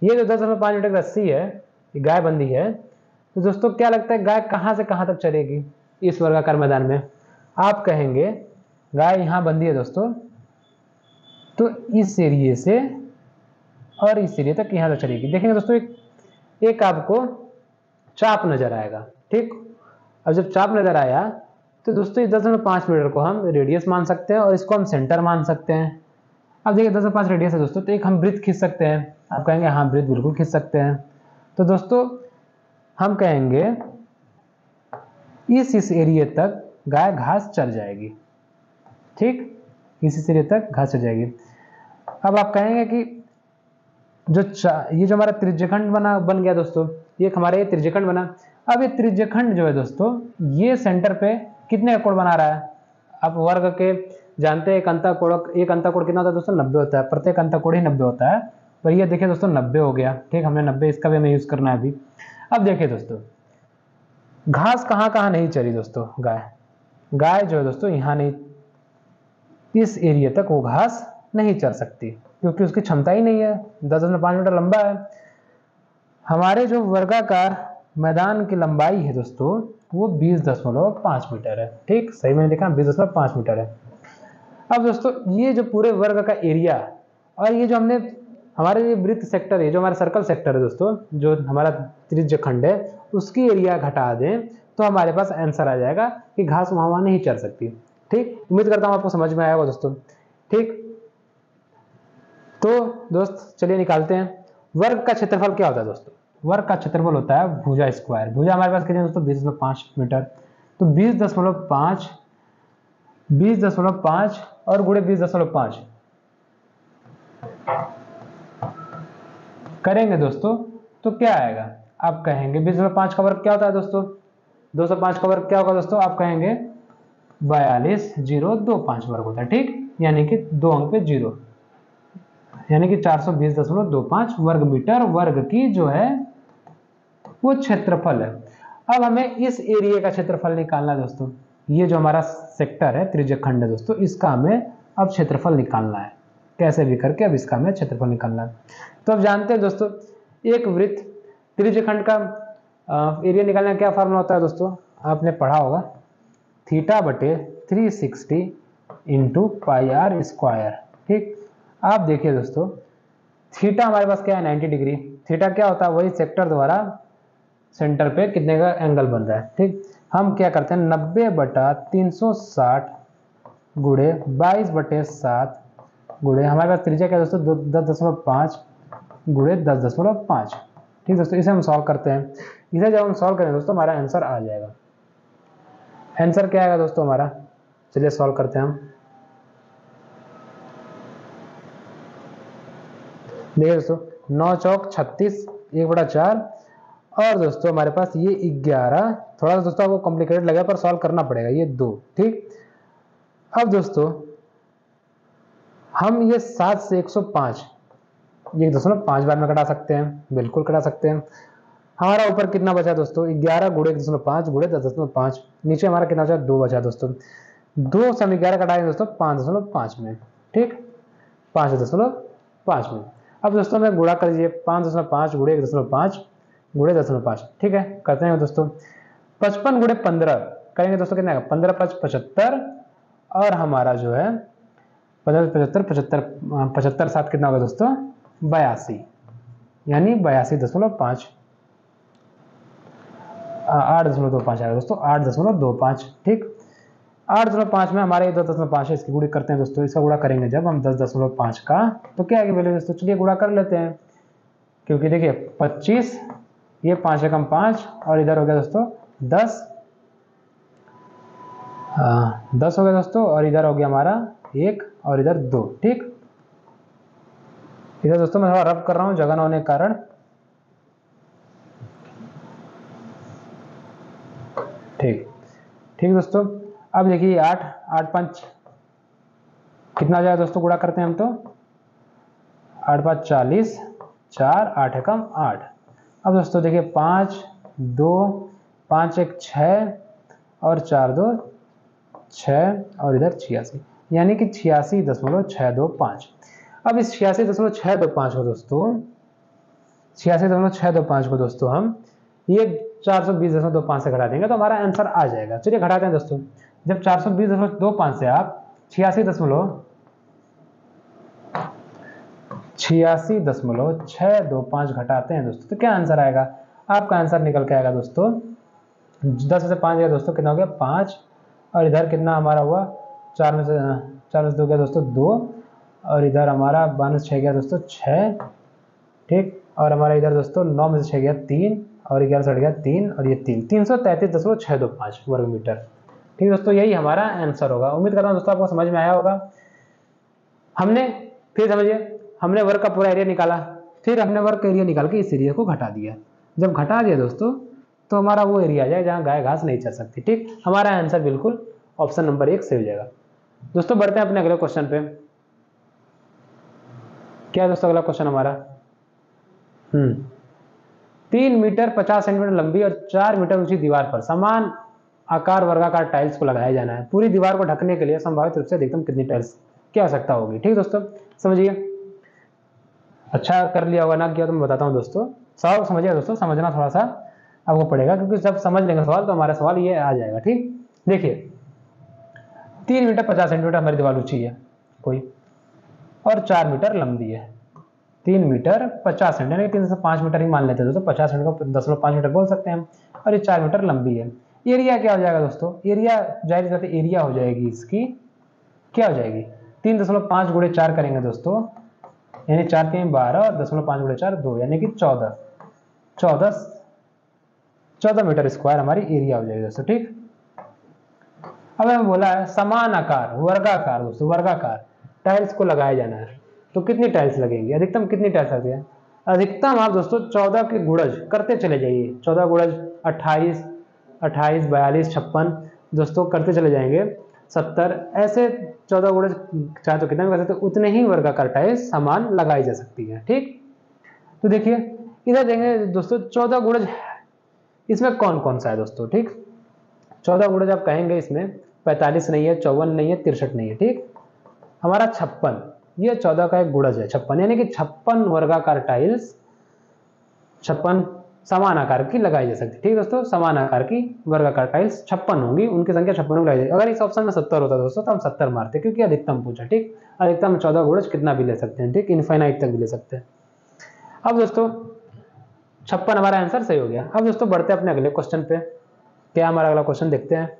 ये जो 10.5 मीटर की रस्सी है, ये गाय बंधी है, तो दोस्तों क्या लगता है गाय कहां से कहां तक चलेगी इस वर्गाकार मैदान में। आप कहेंगे गाय यहां बंधी है दोस्तों, तो इस एरिए से और इस एरिए तक यहां तक चलेगी। देखेंगे दोस्तों एक आपको चाप नजर आएगा, ठीक। अब जब चाप नजर आया तो दोस्तों 10.5 मीटर को हम रेडियस मान सकते हैं और इसको हम सेंटर मान सकते हैं। अब देखिए 10.5 रेडियस है दोस्तों, तो एक हम वृत्त खींच सकते हैं। आप कहेंगे हाँ वृत्त बिल्कुल खींच सकते हैं। तो दोस्तों हम कहेंगे इस एरिया तक गाय घास चल जाएगी, ठीक। इस एरिया तक घास चल जाएगी। अब आप कहेंगे कि ये जो हमारा त्रिज्यखंड बन गया दोस्तों, ये हमारा ये त्रिज्यखंड बना। अब ये त्रिज्यखंड जो है दोस्तों, ये सेंटर पे कितने का कोण बना रहा है। आप वर्ग के जानते हैं एक अंतःकोण कितना होता है दोस्तों, 90 होता है। प्रत्येक अंतःकोण ही 90 होता है। पर ये देखिए दोस्तों 90 हो गया, ठीक। हमने 90 इसका भी हमें यूज करना है अभी। अब देखिए दोस्तों घास कहाँ कहाँ नहीं चली दोस्तों, गाय जो है दोस्तों यहाँ नहीं, इस एरिया तक वो घास नहीं चल सकती क्योंकि उसकी क्षमता ही नहीं है। 10.5 मीटर लंबा है। हमारे जो वर्गाकार मैदान की लंबाई है दोस्तों वो 20.5 मीटर है, ठीक। सही मैंने देखा 20.5 मीटर है। अब दोस्तों ये जो पूरे वर्ग का एरिया और ये जो हमने हमारे ये वृत्त सेक्टर है, जो हमारा सर्कल सेक्टर है दोस्तों, जो हमारा त्रिज्य खंड है, उसकी एरिया घटा दें तो हमारे पास आंसर आ जाएगा कि घास वहां नहीं चल सकती, ठीक। उम्मीद करता हूं आपको समझ में आया होगा दोस्तों, ठीक। तो दोस्त चलिए निकालते हैं वर्ग का क्षेत्रफल क्या होता है दोस्तों। वर्ग का क्षेत्रफल होता है भुजा स्क्वायर। भुजा हमारे पास कितनी है दोस्तों, 20.5 मीटर। तो 20.5 और गुणे 20.5 करेंगे दोस्तों तो क्या आएगा। आप कहेंगे 20.5 का वर्ग क्या होता है दोस्तों, 205 का वर्ग क्या होगा दोस्तों, आप कहेंगे 42.025 वर्ग होता है, ठीक। यानी कि 2 अंक पे 0, यानी कि 420.25 वर्ग मीटर वर्ग की जो है वो क्षेत्रफल है। अब हमें इस एरिया का क्षेत्रफल निकालना है दोस्तों। ये जो हमारा सेक्टर है त्रिज्यखंड है दोस्तों, इसका हमें अब क्षेत्रफल निकालना है, कैसे भी करके अब इसका हमें क्षेत्रफल निकालना है। तो अब जानते हैं दोस्तों एक वृत्त त्रिज्यखंड का एरिया निकालने का क्या फार्मूला होता है दोस्तों, आपने पढ़ा होगा, θ/360 इंटू पाई आर स्क्वायर, ठीक। आप देखिए दोस्तों थीटा हमारे पास क्या है 90 डिग्री। थीटा क्या होता है, वही सेक्टर द्वारा सेंटर पे कितने का एंगल बन रहा है, ठीक। हम क्या करते हैं 90/360 गुणे 22/7 गुणे हमारे पास त्रिज्या क्या दोस्तों 10.5 गुणे 10.5, ठीक दोस्तों। इसे हम सॉल्व करते हैं। इसे जब हम सॉल्व करें दोस्तों हमारा आंसर आ जाएगा। आंसर क्या आएगा दोस्तों हमारा, चलिए सॉल्व करते हैं हम। देखिए दोस्तों 9 चौक 36 1/4 और दोस्तों हमारे पास ये 11, थोड़ा सा दोस्तों आपको कॉम्प्लिकेटेड लगा पर सॉल्व करना पड़ेगा, ये 2, ठीक। अब दोस्तों हम ये 7 से 105 ये 1.5 बार में कटा सकते हैं, बिल्कुल कटा सकते हैं। हमारा ऊपर कितना बचा दोस्तों 11 गुणे 1.5 गुणे 10.5, नीचे हमारा कितना बचा 2 बचा दोस्तों। 2 से हम 11 कटाएंगे दोस्तों 5.5 में, ठीक, 5.5 में। अब दोस्तों में गुणा कर लीजिए 5.5 गुणे 1.5 गुणे 10.5, ठीक है। करते हैं दोस्तों 55 गुणे 15 करेंगे दोस्तों कितना आएगा 15×5 75 और हमारा जो है 75 7 कितना होगा दोस्तों 82, यानी 82.5 8.25 आएगा दोस्तों 8.25, ठीक। 8.5 में हमारे 10.5 है, इसकी गुणा करते हैं दोस्तों। इसका गुणा करेंगे जब हम 10.5 का तो क्या आएगी वैल्यू दोस्तों, चलिए गुणा कर लेते हैं। क्योंकि देखिए 25 ये 5 एकम 5 और इधर हो गया दोस्तों 10 10 हो गया दोस्तों, और इधर हो गया हमारा 1 और इधर 2। ठीक, इधर दोस्तों मैं थोड़ा रब कर रहा हूँ जगह न होने के कारण। ठीक ठीक दोस्तों, अब देखिए 8 8 5 कितना आ जाएगा दोस्तों, गुणा करते हैं हम तो 8 5 40, 4 8 एकम 8। अब दोस्तों देखिए 5 2 5 1 6 और 4 2 6 और इधर 86, यानी कि 86.625। अब इस 86.625 को दोस्तों 86.625 को दोस्तों हम ये 420.25 से घटा देंगे तो हमारा आंसर आ जाएगा। चलिए घटाते हैं दोस्तों। जब 420.25 से आप 86.625 घटाते हैं दोस्तों तो क्या आंसर आएगा? आपका आंसर निकल के आएगा दोस्तों 10 में से 5 गया दोस्तों, कितना हो गया 5, और इधर कितना हमारा हुआ 4 में से 2 गया दोस्तों 2, और इधर हमारा 12 में से 6 गया दोस्तों 6। ठीक, और हमारा इधर दोस्तों 9 में से 6 गया 3, और 11 से 8 गया 3, और ये 333.625 वर्ग मीटर। ठीक दोस्तों, यही हमारा आंसर होगा। उम्मीद करता हूँ दोस्तों आपको समझ में आया होगा। हमने फिर समझिए, हमने वर्ग का पूरा एरिया निकाला, फिर हमने वर्ग का एरिया निकाल के इस एरिया को घटा दिया। जब घटा दिया दोस्तों तो हमारा वो एरिया आ जाए जहाँ गाय घास नहीं चल सकती। ठीक, हमारा आंसर बिल्कुल ऑप्शन नंबर 1 सही हो जाएगा। दोस्तों बढ़ते हैं अपने अगले क्वेश्चन पे। क्या है दोस्तों अगला क्वेश्चन हमारा? 3 मीटर 50 सेंटीमीटर लंबी और 4 मीटर ऊंची दीवार पर समान आकार वर्गाकार टाइल्स को लगाया जाना है। पूरी दीवार को ढकने के लिए संभावित रूप से अधिकतम कितनी टाइल्स की आवश्यकता होगी? ठीक दोस्तों, समझिए। अच्छा कर लिया होगा ना किया तो मैं बताता हूँ दोस्तों। सवाल समझिए दोस्तों, समझना थोड़ा सा आपको पड़ेगा, क्योंकि जब समझ लेंगे सवाल तो हमारा सवाल ये आ जाएगा। ठीक, देखिए 3 मीटर 50 सेंटीमीटर हमारी दीवार ऊंची है कोई, और 4 मीटर लंबी है। 3 मीटर 50 सेंटीमीटर, 3 से 5 मीटर ही मान लेते हैं दोस्तों, 50 सेंटीमीटर 10.5 मीटर बोल सकते हैं हम, और ये 4 मीटर लंबी है। एरिया क्या हो जाएगा दोस्तों? एरिया जाहिर बात है एरिया हो जाएगी इसकी, क्या हो जाएगी 3.5 गुणे 4 करेंगे दोस्तों, यानी 4 3 12 और 10.5 गुणे 4 2, यानी कि 14 मीटर स्क्वायर हमारी एरिया हो जाएगी दोस्तों। ठीक, अब हमें बोला है समान आकार वर्गाकार दोस्तों, वर्गाकार टाइल्स को लगाया जाना है, तो कितनी टाइल्स लगेंगी? अधिकतम कितनी टाइल्स लगती है? अधिकतम आप दोस्तों 14 के गुणज करते चले जाइए। 14 गुणज 28 28 42 56 दोस्तों करते चले जाएंगे 70, ऐसे 14 गुणज चाहे तो कितना भी कर सकते, उतने ही वर्गाकार टाइल्स समान लगाई जा सकती है। ठीक, तो देखिए इधर देखेंगे दोस्तों 14 गुणज इसमें कौन कौन सा है दोस्तों? ठीक, 14 गुणज आप कहेंगे इसमें 45 नहीं है, 54 नहीं है, 63 नहीं है। ठीक, हमारा 56, ये 14 का एक गुणज है 56, यानी कि 56 वर्गाकार टाइल्स 56 समान आकार की लगाई जा सकती है। ठीक दोस्तों, समान आकार की वर्गाकार टाइल्स 56 होंगी, उनकी संख्या 56 लगाई जाएगी। अगर इस ऑप्शन में 70 होता दोस्तों तो हम 70 मारते, क्योंकि अधिकतम पूछा। ठीक, अधिकतम 14 गुणज कितना भी ले सकते हैं, ठीक, इनफाइनाइट तक भी ले सकते हैं। अब दोस्तों 56 हमारा आंसर सही हो गया। अब दोस्तों बढ़ते हैं अपने अगले क्वेश्चन पे। क्या हमारा अगला क्वेश्चन देखते हैं।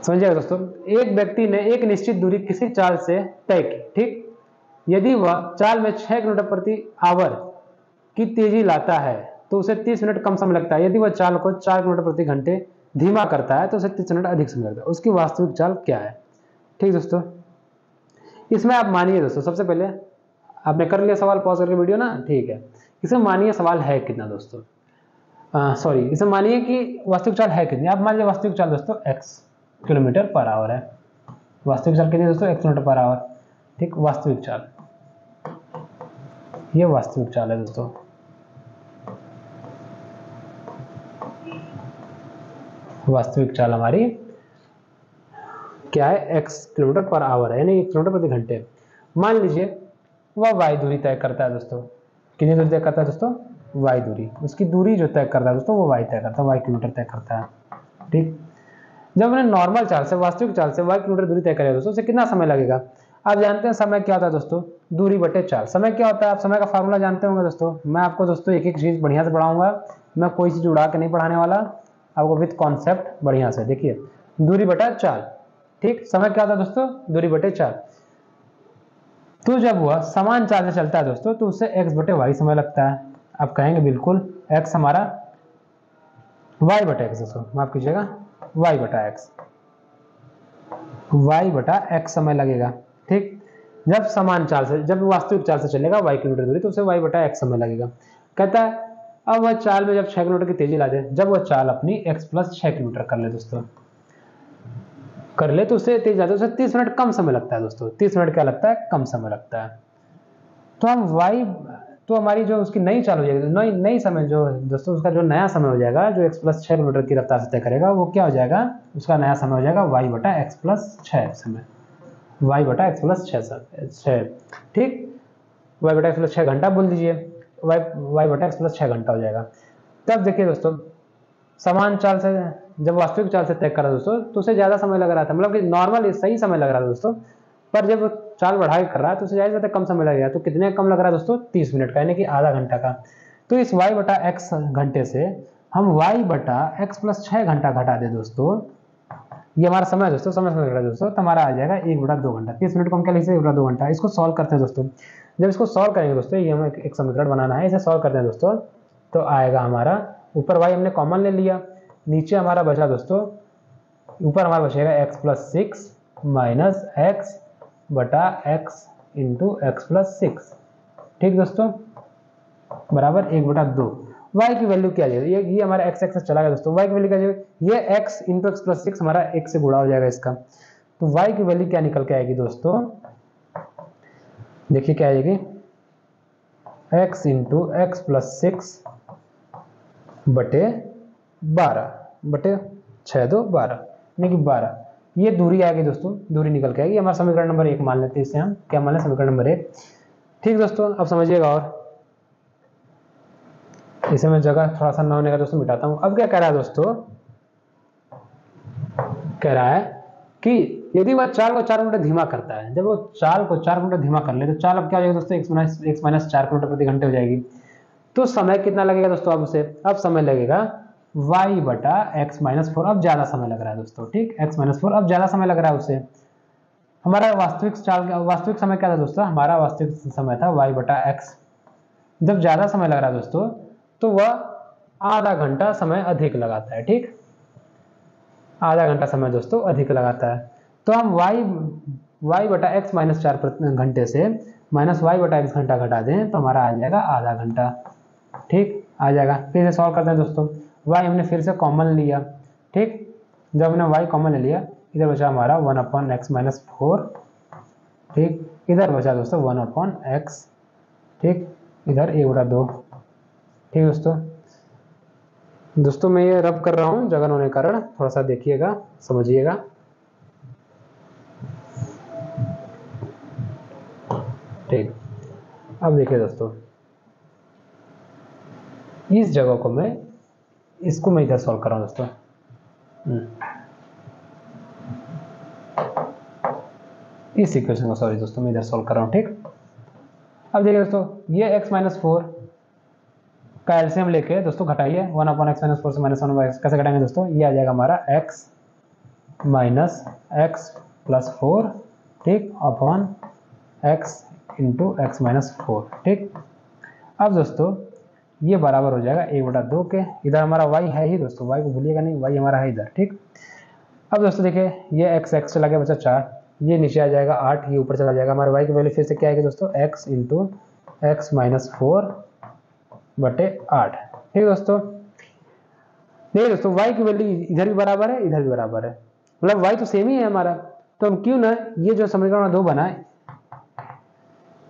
समझिएगा दोस्तों, एक व्यक्ति ने एक निश्चित दूरी किसी चाल से तय की। ठीक, यदि वह चाल में 6 किलोमीटर प्रति आवर की तेजी लाता है तो उसे 30 मिनट कम समय लगता है। यदि वह चाल को 4 किलोमीटर प्रति घंटे धीमा करता है तो उसे 30 मिनट अधिक समय लगता है। उसकी वास्तविक चाल क्या है? ठीक दोस्तों, इसमें आप मानिए दोस्तों, सबसे पहले आपने कर लिया सवाल पॉज करके वीडियो ना, ठीक है। इसमें मानिए सवाल है कितना दोस्तों, सॉरी, इसमें मानिए कि वास्तविक चाल है कितनी। आप मान लीजिए वास्तविक चाल दोस्तों x किलोमीटर पर आवर है। वास्तविक चाल कितनी दोस्तों? x kilometre per hour. ठीक, वास्तविक चाल, ये वास्तविक चाल है दोस्तों। वास्तविक चाल हमारी क्या है? x किलोमीटर पर आवर है, यानी 1 किलोमीटर प्रति घंटे। मान लीजिए वह y दूरी तय करता है दोस्तों। कितनी दूरी तय करता है दोस्तों? y दूरी। उसकी दूरी जो तय करता है दोस्तों वो y तय करता है, y किलोमीटर तय करता है। ठीक, जब हमने नॉर्मल चाल से वास्तविक चाल से y किलोमीटर दूरी तय करेगा दोस्तों, उसे कितना समय लगेगा? आप जानते हैं समय क्या होता है दोस्तों? दूरी बटे चाल। समय क्या होता है? आप समय का फार्मूला जानते होंगे दोस्तों। मैं आपको दोस्तों एक एक चीज बढ़िया से पढ़ाऊंगा, मैं कोई चीज उड़ा के नहीं पढ़ाने वाला, आपको विद कॉन्सेप्ट बढ़िया से। देखिए दूरी बटा चाल। ठीक, समय क्या होता है दोस्तों? दूरी बटे चाल। तो जब वह समान चाल से चलता है दोस्तों तो उससे x बटे वाई समय लगता है। आप कहेंगे बिल्कुल x हमारा वाई बटा एक्स, दोस्तों माफ कीजिएगा, वाई बटा एक्स, वाई बटा एक्स समय लगेगा। ठीक, जब समान चाल से, जब वास्तविक चाल से चलेगा y किलोमीटर दूरी, तो उसे y बटा x समय लगेगा। कहता है अब वह चाल में जब 6 किलोमीटर की तेजी ला दे, जब वह चाल अपनी x प्लस 6 किलोमीटर कर ले दोस्तों, कर ले तो उसे तेज ला दे, उसे 30 मिनट कम समय लगता है दोस्तों। 30 मिनट क्या लगता है, कम समय लगता है। तो हम y, तो हमारी जो उसकी नई चाल हो जाएगी, नई समय जो दोस्तों, उसका जो नया समय हो जाएगा, जो x प्लस 6 किलोमीटर की रफ्तार से तय करेगा, वो क्या हो जाएगा, उसका नया समय हो जाएगा y बटा एक्स प्लस 6 समय, y बटा एक्स प्लस 6। ठीक, y बटा एक्स प्लस 6 घंटा बोल दीजिए, y बटा एक्स प्लस 6 घंटा हो जाएगा। तब देखिए दोस्तों, समान चाल से, जब वास्तविक चाल से तय करा दोस्तों, तो उसे ज़्यादा समय लग रहा था, मतलब कि नॉर्मल सही समय लग रहा था दोस्तों, पर जब चाल बढ़ाई कर रहा है तो उसे ज़्यादा कम समय लगेगा। तो कितने कम लग रहा है दोस्तों, 30 मिनट का, यानी कि आधा घंटा का। तो इस y बटा एक्स घंटे से हम y बटा एक्स प्लस 6 घंटा घटा दे दोस्तों, ये हमारा समय है दोस्तों, समय लग रहा है दोस्तों, तो हमारा आ जाएगा 1 बटा 2 घंटा। 30 मिनट को हम क्या लिख सकते हैं, 1 बटा 2 घंटा। इसको सॉल्व करते हैं दोस्तों, जब इसको सॉल्व करेंगे दोस्तों, ये हमें एक समीकरण बनाना है, इसे सॉल्व करते हैं दोस्तों, तो आएगा हमारा, ऊपर y हमने कॉमन ले लिया, नीचे हमारा बचा दोस्तों, ऊपर हमारा बचेगा x प्लस 6 माइनस एक्स बटा एक्स इंटू एक्स प्लस 6। ठीक दोस्तों, बराबर 1 बटा 2। y की वैल्यू क्या है, ये हमारा x एक्सेस चला गया दोस्तों, y की वैल्यू क्या है, ये x इंटू एक्स प्लस 6 हमारा 1 से गुणा हो जाएगा इसका। तो y की वैल्यू क्या निकल के आएगी दोस्तों, देखिए क्या आएगी, x इंटू एक्स प्लस 6 बटे 12 बटे 6 2 12, यानी कि 12। ये दूरी आएगी दोस्तों, दूरी निकल के आएगी। हमारा समीकरण नंबर 1 मान लेते हैं, इसे हम क्या मान लें, समीकरण नंबर 1। ठीक दोस्तों, अब समझिएगा, और इसे मैं जगह थोड़ा सा ना होने का दोस्तों मिटाता हूं। अब क्या कह रहा है दोस्तों, कह रहा है कि यदि वह चाल को 4 किलोमीटर धीमा करता है, जब वो चाल को 4 किलोमीटर धीमा कर ले, तो चाल अब क्या हो जाएगी दोस्तों, x माइनस 4 किलोमीटर प्रति घंटे हो जाएगी। तो समय कितना लगेगा दोस्तों, अब उसे, अब समय लगेगा y बटा एक्स माइनस 4, अब ज्यादा समय लग रहा है दोस्तों। ठीक, x माइनस 4 अब ज्यादा समय लग रहा है उसे। हमारा वास्तविक चाल, वास्तविक समय क्या था दोस्तों, हमारा वास्तविक समय था y बटा एक्स। जब ज्यादा समय लग रहा है दोस्तों, तो वह आधा घंटा समय अधिक लगाता है। ठीक, आधा घंटा समय दोस्तों अधिक लगाता है। तो हम y बटा एक्स माइनस 4 घंटे से माइनस y बटा एक्स घंटा घटा दें, तो हमारा आ जाएगा आधा घंटा। ठीक, आ जाएगा। फिर से सॉल्व करते हैं दोस्तों, y हमने फिर से कॉमन लिया। ठीक, जब हमने y कॉमन ले लिया, इधर बचा हमारा 1 अपॉन एक्स माइनस 4। ठीक, इधर बचा दोस्तों 1 अपॉन एक्स। ठीक, इधर 1 बटा 2। ठीक दोस्तों, मैं ये रब कर रहा हूँ जगह होने के कारण, थोड़ा सा देखिएगा, समझिएगा। ठीक, अब देखिए दोस्तों, इस जगह को मैं, इसको मैं इधर सॉल्व कर रहा हूँ दोस्तों। इस इक्वेशन को, सॉरी दोस्तों, मैं इधर सॉल्व कर रहा हूँ। ठीक, अब देखिए दोस्तों, ये x माइनस 4 का एलसीएम लेके दोस्तों घटाइए, 1 अपॉन एक्स माइनस 4 से माइनस 1 एक्स कैसे घटाएंगे दोस्तों, ये आ जाएगा हमारा x माइनस एक्स प्लस 4। ठीक, upon x into x minus 4। ठीक, अब दोस्तों ये बराबर हो जाएगा 1 बटा 2 के, इधर हमारा y है ही दोस्तों, y को भूलिएगा नहीं, y हमारा है इधर। ठीक, अब दोस्तों देखिए, ये x चला गया, बचा 4, ये नीचे आ जाएगा 8, ये ऊपर चला जाएगा। हमारे y की वैल्यू फिर से क्या आएगी दोस्तों, x इंटू एक्स माइनस 4 बटे 8। ठीक दोस्तों, देखिए दोस्तों, y की वैल्यू इधर भी बराबर है, इधर भी बराबर है, मतलब y तो सेम ही है हमारा। तो हम क्यों ना ये जो समीकरण 2 बना है,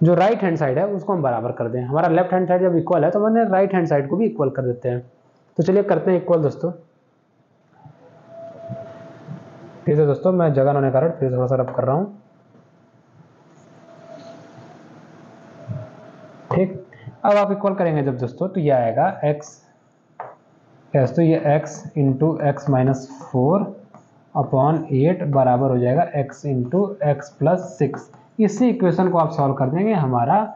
जो राइट हैंड साइड है उसको हम बराबर कर दें। हमारा लेफ्ट हैंड साइड जब इक्वल है, तो हमने राइट हैंड साइड को भी इक्वल कर देते हैं। तो चलिए करते हैं इक्वल दोस्तों। फिर से दोस्तों, मैं जगह होने के कारण फिर थोड़ा सा रब कर रहा हूं। ठीक, अब आप इक्वल करेंगे जब दोस्तों, तो ये आएगा x, तो ये x into x minus 4 upon 8 बराबर हो जाएगा x इंटू एक्स प्लस 6। इसी इक्वेशन को आप सॉल्व कर देंगे, हमारा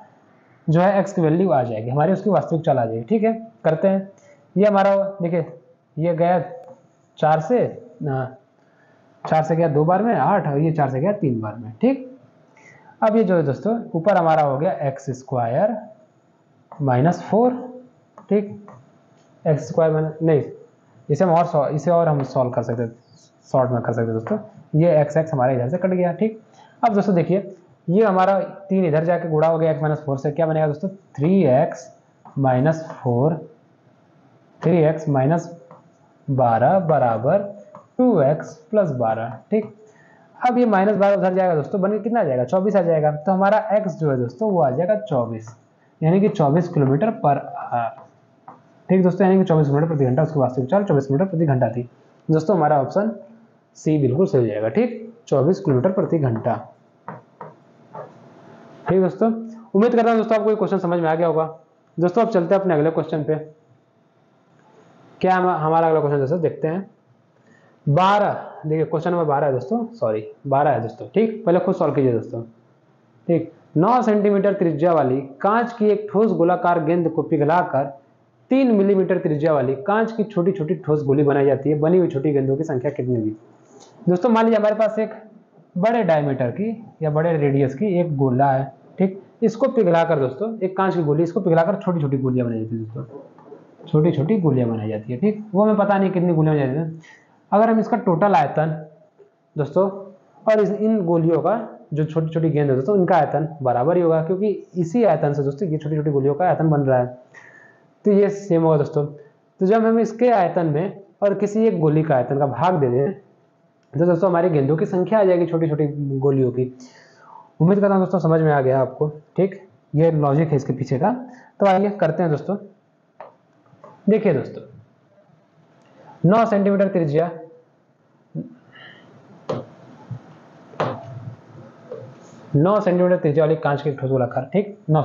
जो है x की वैल्यू आ जाएगी, हमारी उसकी वास्तविक चाल आ जाएगी। ठीक है, करते हैं। ये हमारा देखिए, ये गया 4 से गया 2 बार में 8, और ये 4 से गया 3 बार में। ठीक, अब ये जो है दोस्तों, ऊपर हमारा हो गया एक्स स्क्वायर माइनस 4। ठीक, एक्स स्क्वायर नहीं, इसे हम सॉल्व कर सकते हैं, शॉर्ट में कर सकते हैं दोस्तों। ये एक्स एक्स हमारा इधर से कट गया, ठीक। अब दोस्तों देखिए, ये हमारा 3 इधर जाके गुणा हो गया x माइनस 4 से, क्या बनेगा दोस्तों 3x माइनस 4, 3x माइनस 12 बराबर 2x प्लस 12, ठीक। अब ये माइनस 12 उधर जाएगा दोस्तों, बन के कितना आ जाएगा 24 आ जाएगा। तो हमारा x जो है दोस्तों वो आ जाएगा 24, यानी कि 24 किलोमीटर पर आवर, ठीक दोस्तों, यानी कि 24 किलोमीटर प्रति घंटा उसकी वास्तविक चाल 24 किलोमीटर प्रति घंटा थी। दोस्तों हमारा ऑप्शन सी बिल्कुल सही हो जाएगा, ठीक, 24 किलोमीटर प्रति घंटा। ठीक दोस्तों, उम्मीद करता हूं दोस्तों आपको ये क्वेश्चन समझ में आ गया होगा। दोस्तों अब चलते हैं अपने अगले क्वेश्चन पे। क्या हमारा अगला क्वेश्चन दोस्तों देखते हैं 12। देखिए क्वेश्चन नंबर 12 है दोस्तों, सॉरी 12 है दोस्तों, ठीक। पहले खुद सॉल्व कीजिए दोस्तों, ठीक। 9 सेंटीमीटर त्रिज्या वाली कांच की एक ठोस गोलाकार गेंद को पिघलाकर 3 मिलीमीटर त्रिज्या वाली कांच की छोटी छोटी ठोस गोली बनाई जाती है। बनी हुई छोटी गेंदों की संख्या कितनी हुई। दोस्तों मान लीजिए हमारे पास एक बड़े डायमीटर की या बड़े रेडियस की एक गोला है, ठीक। इसको पिघलाकर दोस्तों, एक कांच की गोली, इसको पिघलाकर छोटी छोटी गोलियां बनाई जाती है दोस्तों, छोटी छोटी गोलियां बनाई जाती है, ठीक। वो हमें पता नहीं कितनी गोलियां बनाई जाती है। अगर हम इसका टोटल आयतन दोस्तों और इन गोलियों का जो छोटी छोटी गेंद है दोस्तों, इनका आयतन बराबर ही होगा, क्योंकि इसी आयतन से दोस्तों ये छोटी छोटी गोलियों का आयतन बन रहा है, तो ये सेम होगा दोस्तों। तो जब हम इसके आयतन में और किसी एक गोली का आयतन का भाग दे दें तो दोस्तों हमारी गेंदों की संख्या आ जाएगी छोटी छोटी गोलियों की। उम्मीद करता हूं दोस्तों समझ में आ गया आपको, ठीक। ये लॉजिक है इसके पीछे का। तो आइए करते हैं दोस्तों। देखिए दोस्तों 9 सेंटीमीटर त्रिज्या, 9 सेंटीमीटर त्रिज्या वाली कांच की ठोस गोलाकार, ठीक। 9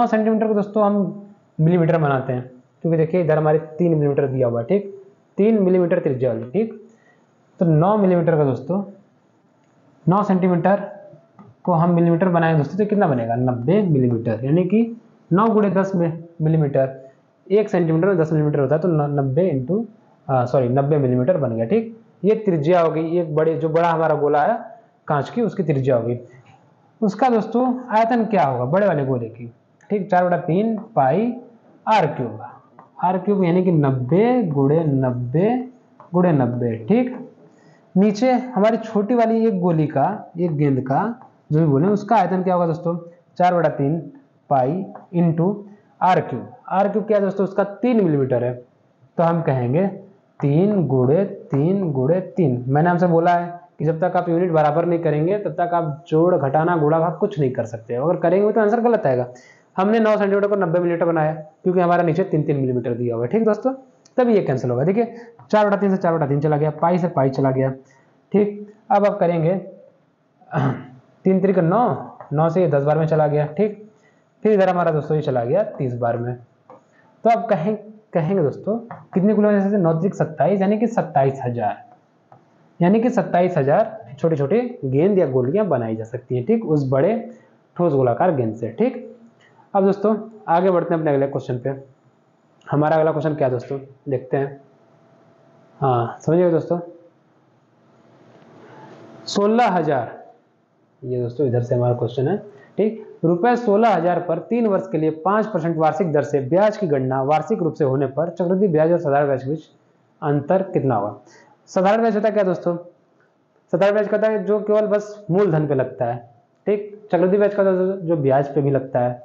सेंटीमीटर को दोस्तों हम मिलीमीटर बनाते हैं, क्योंकि देखिए इधर हमारे 3 मिलीमीटर दिया हुआ है, ठीक। 3 मिलीमीटर त्रिज्या वाली, ठीक। तो 9 मिलीमीटर का दोस्तों 9 सेंटीमीटर को हम मिलीमीटर बनाएंगे दोस्तों, तो कितना बनेगा 90 मिलीमीटर, यानी कि 9 गुणे 10 मिलीमीटर, 1 सेंटीमीटर में 10 मिलीमीटर होता है, तो 90 मिलीमीटर बन गया, ठीक। ये त्रिज्या होगी, एक बड़े जो बड़ा हमारा गोला है कांच की, उसकी त्रिज्या होगी। उसका दोस्तों आयतन क्या होगा बड़े वाले गोले की, ठीक। 4/3 पाई r क्यूब, यानी कि 90 गुणे 90, ठीक। नीचे हमारी छोटी वाली एक गोली का, एक गेंद का जो भी बोले, उसका आयतन क्या होगा दोस्तों 4/3 पाई इंटू r क्यूब क्या है दोस्तों, उसका 3 मिलीमीटर है, तो हम कहेंगे 3 गुणे 3। मैंने हमसे बोला है कि जब तक आप यूनिट बराबर नहीं करेंगे तब तक आप जोड़ घटाना गुणा भाग कुछ नहीं कर सकते, अगर करेंगे तो आंसर गलत आएगा। हमने 9 सेंटीमीटर को 90 मिलीमीटर बनाया, क्योंकि हमारा नीचे 3 मिलीमीटर दिया हुआ है, ठीक दोस्तों, तभी ये कैंसिल होगा। देखिए 4/3 से 4/3 चला गया, पाई से पाई चला गया, ठीक। अब आप करेंगे 3 3 9, 9 से ये 10 बार में चला गया, ठीक। फिर इधर हमारा दोस्तों ये चला गया 30 बार में। तो आप कहेंगे दोस्तों कितनी गोलियां, जैसे 9 3 27, यानी कि 27,000, यानी कि 27,000 छोटी छोटी गेंद या गोलियां बनाई जा सकती हैं, ठीक, उस बड़े ठोस गोलाकार गेंद से, ठीक। अब दोस्तों आगे बढ़ते हैं अपने अगले क्वेश्चन पे। हमारा अगला क्वेश्चन क्या दोस्तों देखते हैं। हाँ समझिए दोस्तों 16,000, ये दोस्तों इधर से हमारा क्वेश्चन है, ठीक। रुपए 16,000 पर 3 वर्ष के लिए 5% वार्षिक दर से ब्याज की गणना वार्षिक रूप से होने पर चक्रवृद्धि ब्याज और साधारण ब्याज के बीच अंतर कितना होगा। साधारण ब्याज होता है क्या दोस्तों, साधारण ब्याज कहता है जो केवल बस मूलधन पे लगता है, ठीक। चक्रवृद्धि ब्याज का जो ब्याज पे भी लगता है,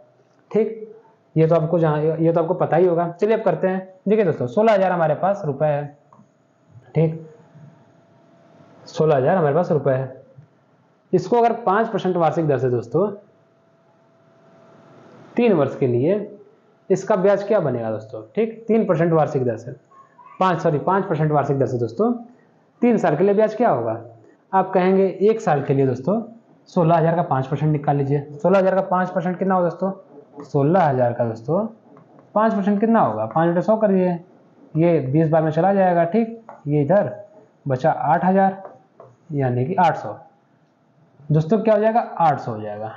ठीक। ये तो आपको पता ही होगा। चलिए अब करते हैं। देखिए दोस्तों 16,000 हमारे पास रुपए है, ठीक, 16,000 हमारे पास रुपए है। इसको अगर 5% वार्षिक दर से दोस्तों 3 वर्ष के लिए इसका ब्याज क्या बनेगा दोस्तों, ठीक, 3% वार्षिक दर से 5% वार्षिक दर से दोस्तों 3 साल के लिए ब्याज क्या होगा। आप कहेंगे 1 साल के लिए दोस्तों 16,000 का 5% निकाल लीजिए। 16,000 का 5% कितना होगा दोस्तों, 16,000 का दोस्तों 5% कितना होगा, 5/100 करिए, ये 20 बार में चला जाएगा, ठीक। ये इधर बचा 8,000, यानी कि 800 दोस्तों क्या हो जाएगा 800 हो जाएगा,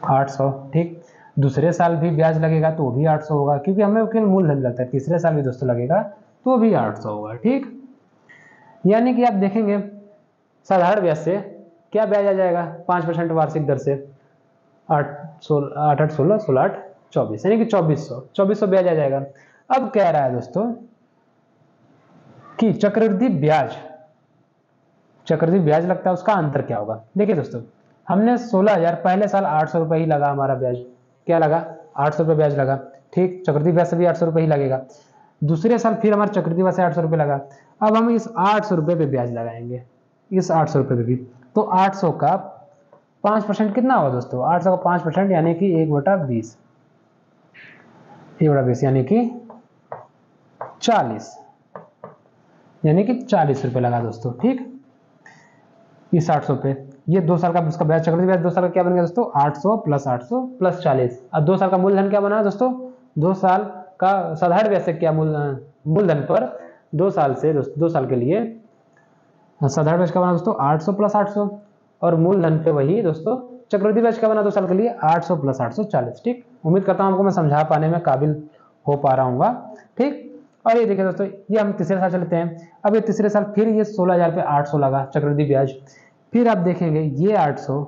800, ठीक। दूसरे साल भी ब्याज लगेगा तो वो भी 800 होगा, क्योंकि हमें केवल मूलधन लगता है। तीसरे साल भी दोस्तों लगेगा तो भी 800 होगा, ठीक। यानी कि आप देखेंगे साधारण ब्याज से क्या ब्याज आ जाएगा 5% वार्षिक दर से 8 8 16 16 8 24 यानी कि 2400 ब्याज आ जाएगा। अब कह रहा है दोस्तों कि चक्रवृद्धि ब्याज लगता है, उसका अंतर क्या होगा। देखिए दोस्तों, हमने 16,000 पहले साल 800 रुपये ही लगा हमारा ब्याज, क्या लगा 800 रुपये ब्याज लगा, ठीक। चक्रवृद्धि ब्याज से भी 800 रुपये ही लगेगा। दूसरे साल फिर हमारा चक्रवृद्धि ब्याज से 800 रुपये लगा। अब हम इस 800 रुपये पे ब्याज लगाएंगे, इस 800 रुपये पे भी। तो 800 का 5% कितना होगा दोस्तों, 800 का 5% यानी कि 1/20, 1/20 यानी कि 40, यानी कि 40 रुपये लगा दोस्तों, ठीक। इस 800 पे ये 2 साल का उसका ब्याज, चक्रवृद्धि ब्याज 2 साल का क्या बन गया दोस्तों, 800 + 40। अब 2 साल का मूलधन क्या बना दोस्तों, 2 साल का साधारण ब्याज से क्या मूलधन पर 2 साल से 2 साल के लिए साधारण ब्याज का बना दोस्तों 800 + 800, और मूलधन पे वही दोस्तों चक्रवृद्धि ब्याज का बना 2 साल के लिए 800 + 800 40, ठीक। उम्मीद करता हूं आपको मैं समझा पाने में काबिल हो पा रहा हूँ, ठीक। और ये देखिए दोस्तों, ये हम तीसरे साल चलते हैं। अब ये तीसरे साल फिर ये 16,000 पे 800 लगा चक्रवृद्धि ब्याज, फिर आप देखेंगे ये 800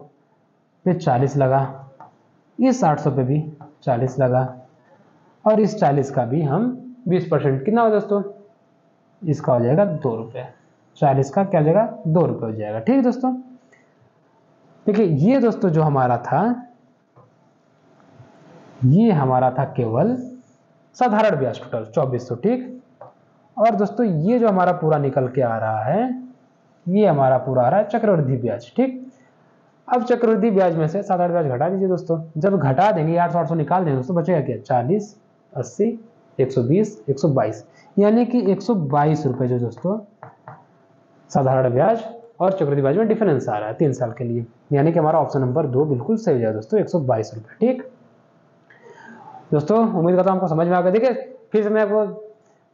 पे 40 लगा, इस 800 पे भी 40 लगा, और इस 40 का भी हम 20% कितना हो दोस्तों, इसका हो जाएगा 2 रुपये। 40 का क्या हो जाएगा, 2 रुपये हो जाएगा, ठीक दोस्तों। देखिए ये दोस्तों जो हमारा था, ये हमारा था केवल साधारण ब्याज टोटल 2400, ठीक। और दोस्तों ये जो हमारा पूरा निकल के आ रहा है, ये हमारा पूरा आ रहा है चक्रवृद्धि ब्याज, ठीक। अब चक्रवृद्धि ब्याज में से साधारण ब्याज घटा दीजिए दोस्तों। जब घटा देंगे 800 निकाल देंगे दोस्तों, बचेगा क्या, 40, 80, 120, 122, यानी कि 122 रुपये जो दोस्तों साधारण ब्याज और चक्रवृद्धि ब्याज में डिफरेंस आ रहा है 3 साल के लिए, यानी कि हमारा ऑप्शन नंबर 2 बिल्कुल सही हो जाएगा दोस्तों, 122 रुपये, ठीक दोस्तों। उम्मीद करता हूं आपको समझ में आ गया। देखिए फिर से मैं आपको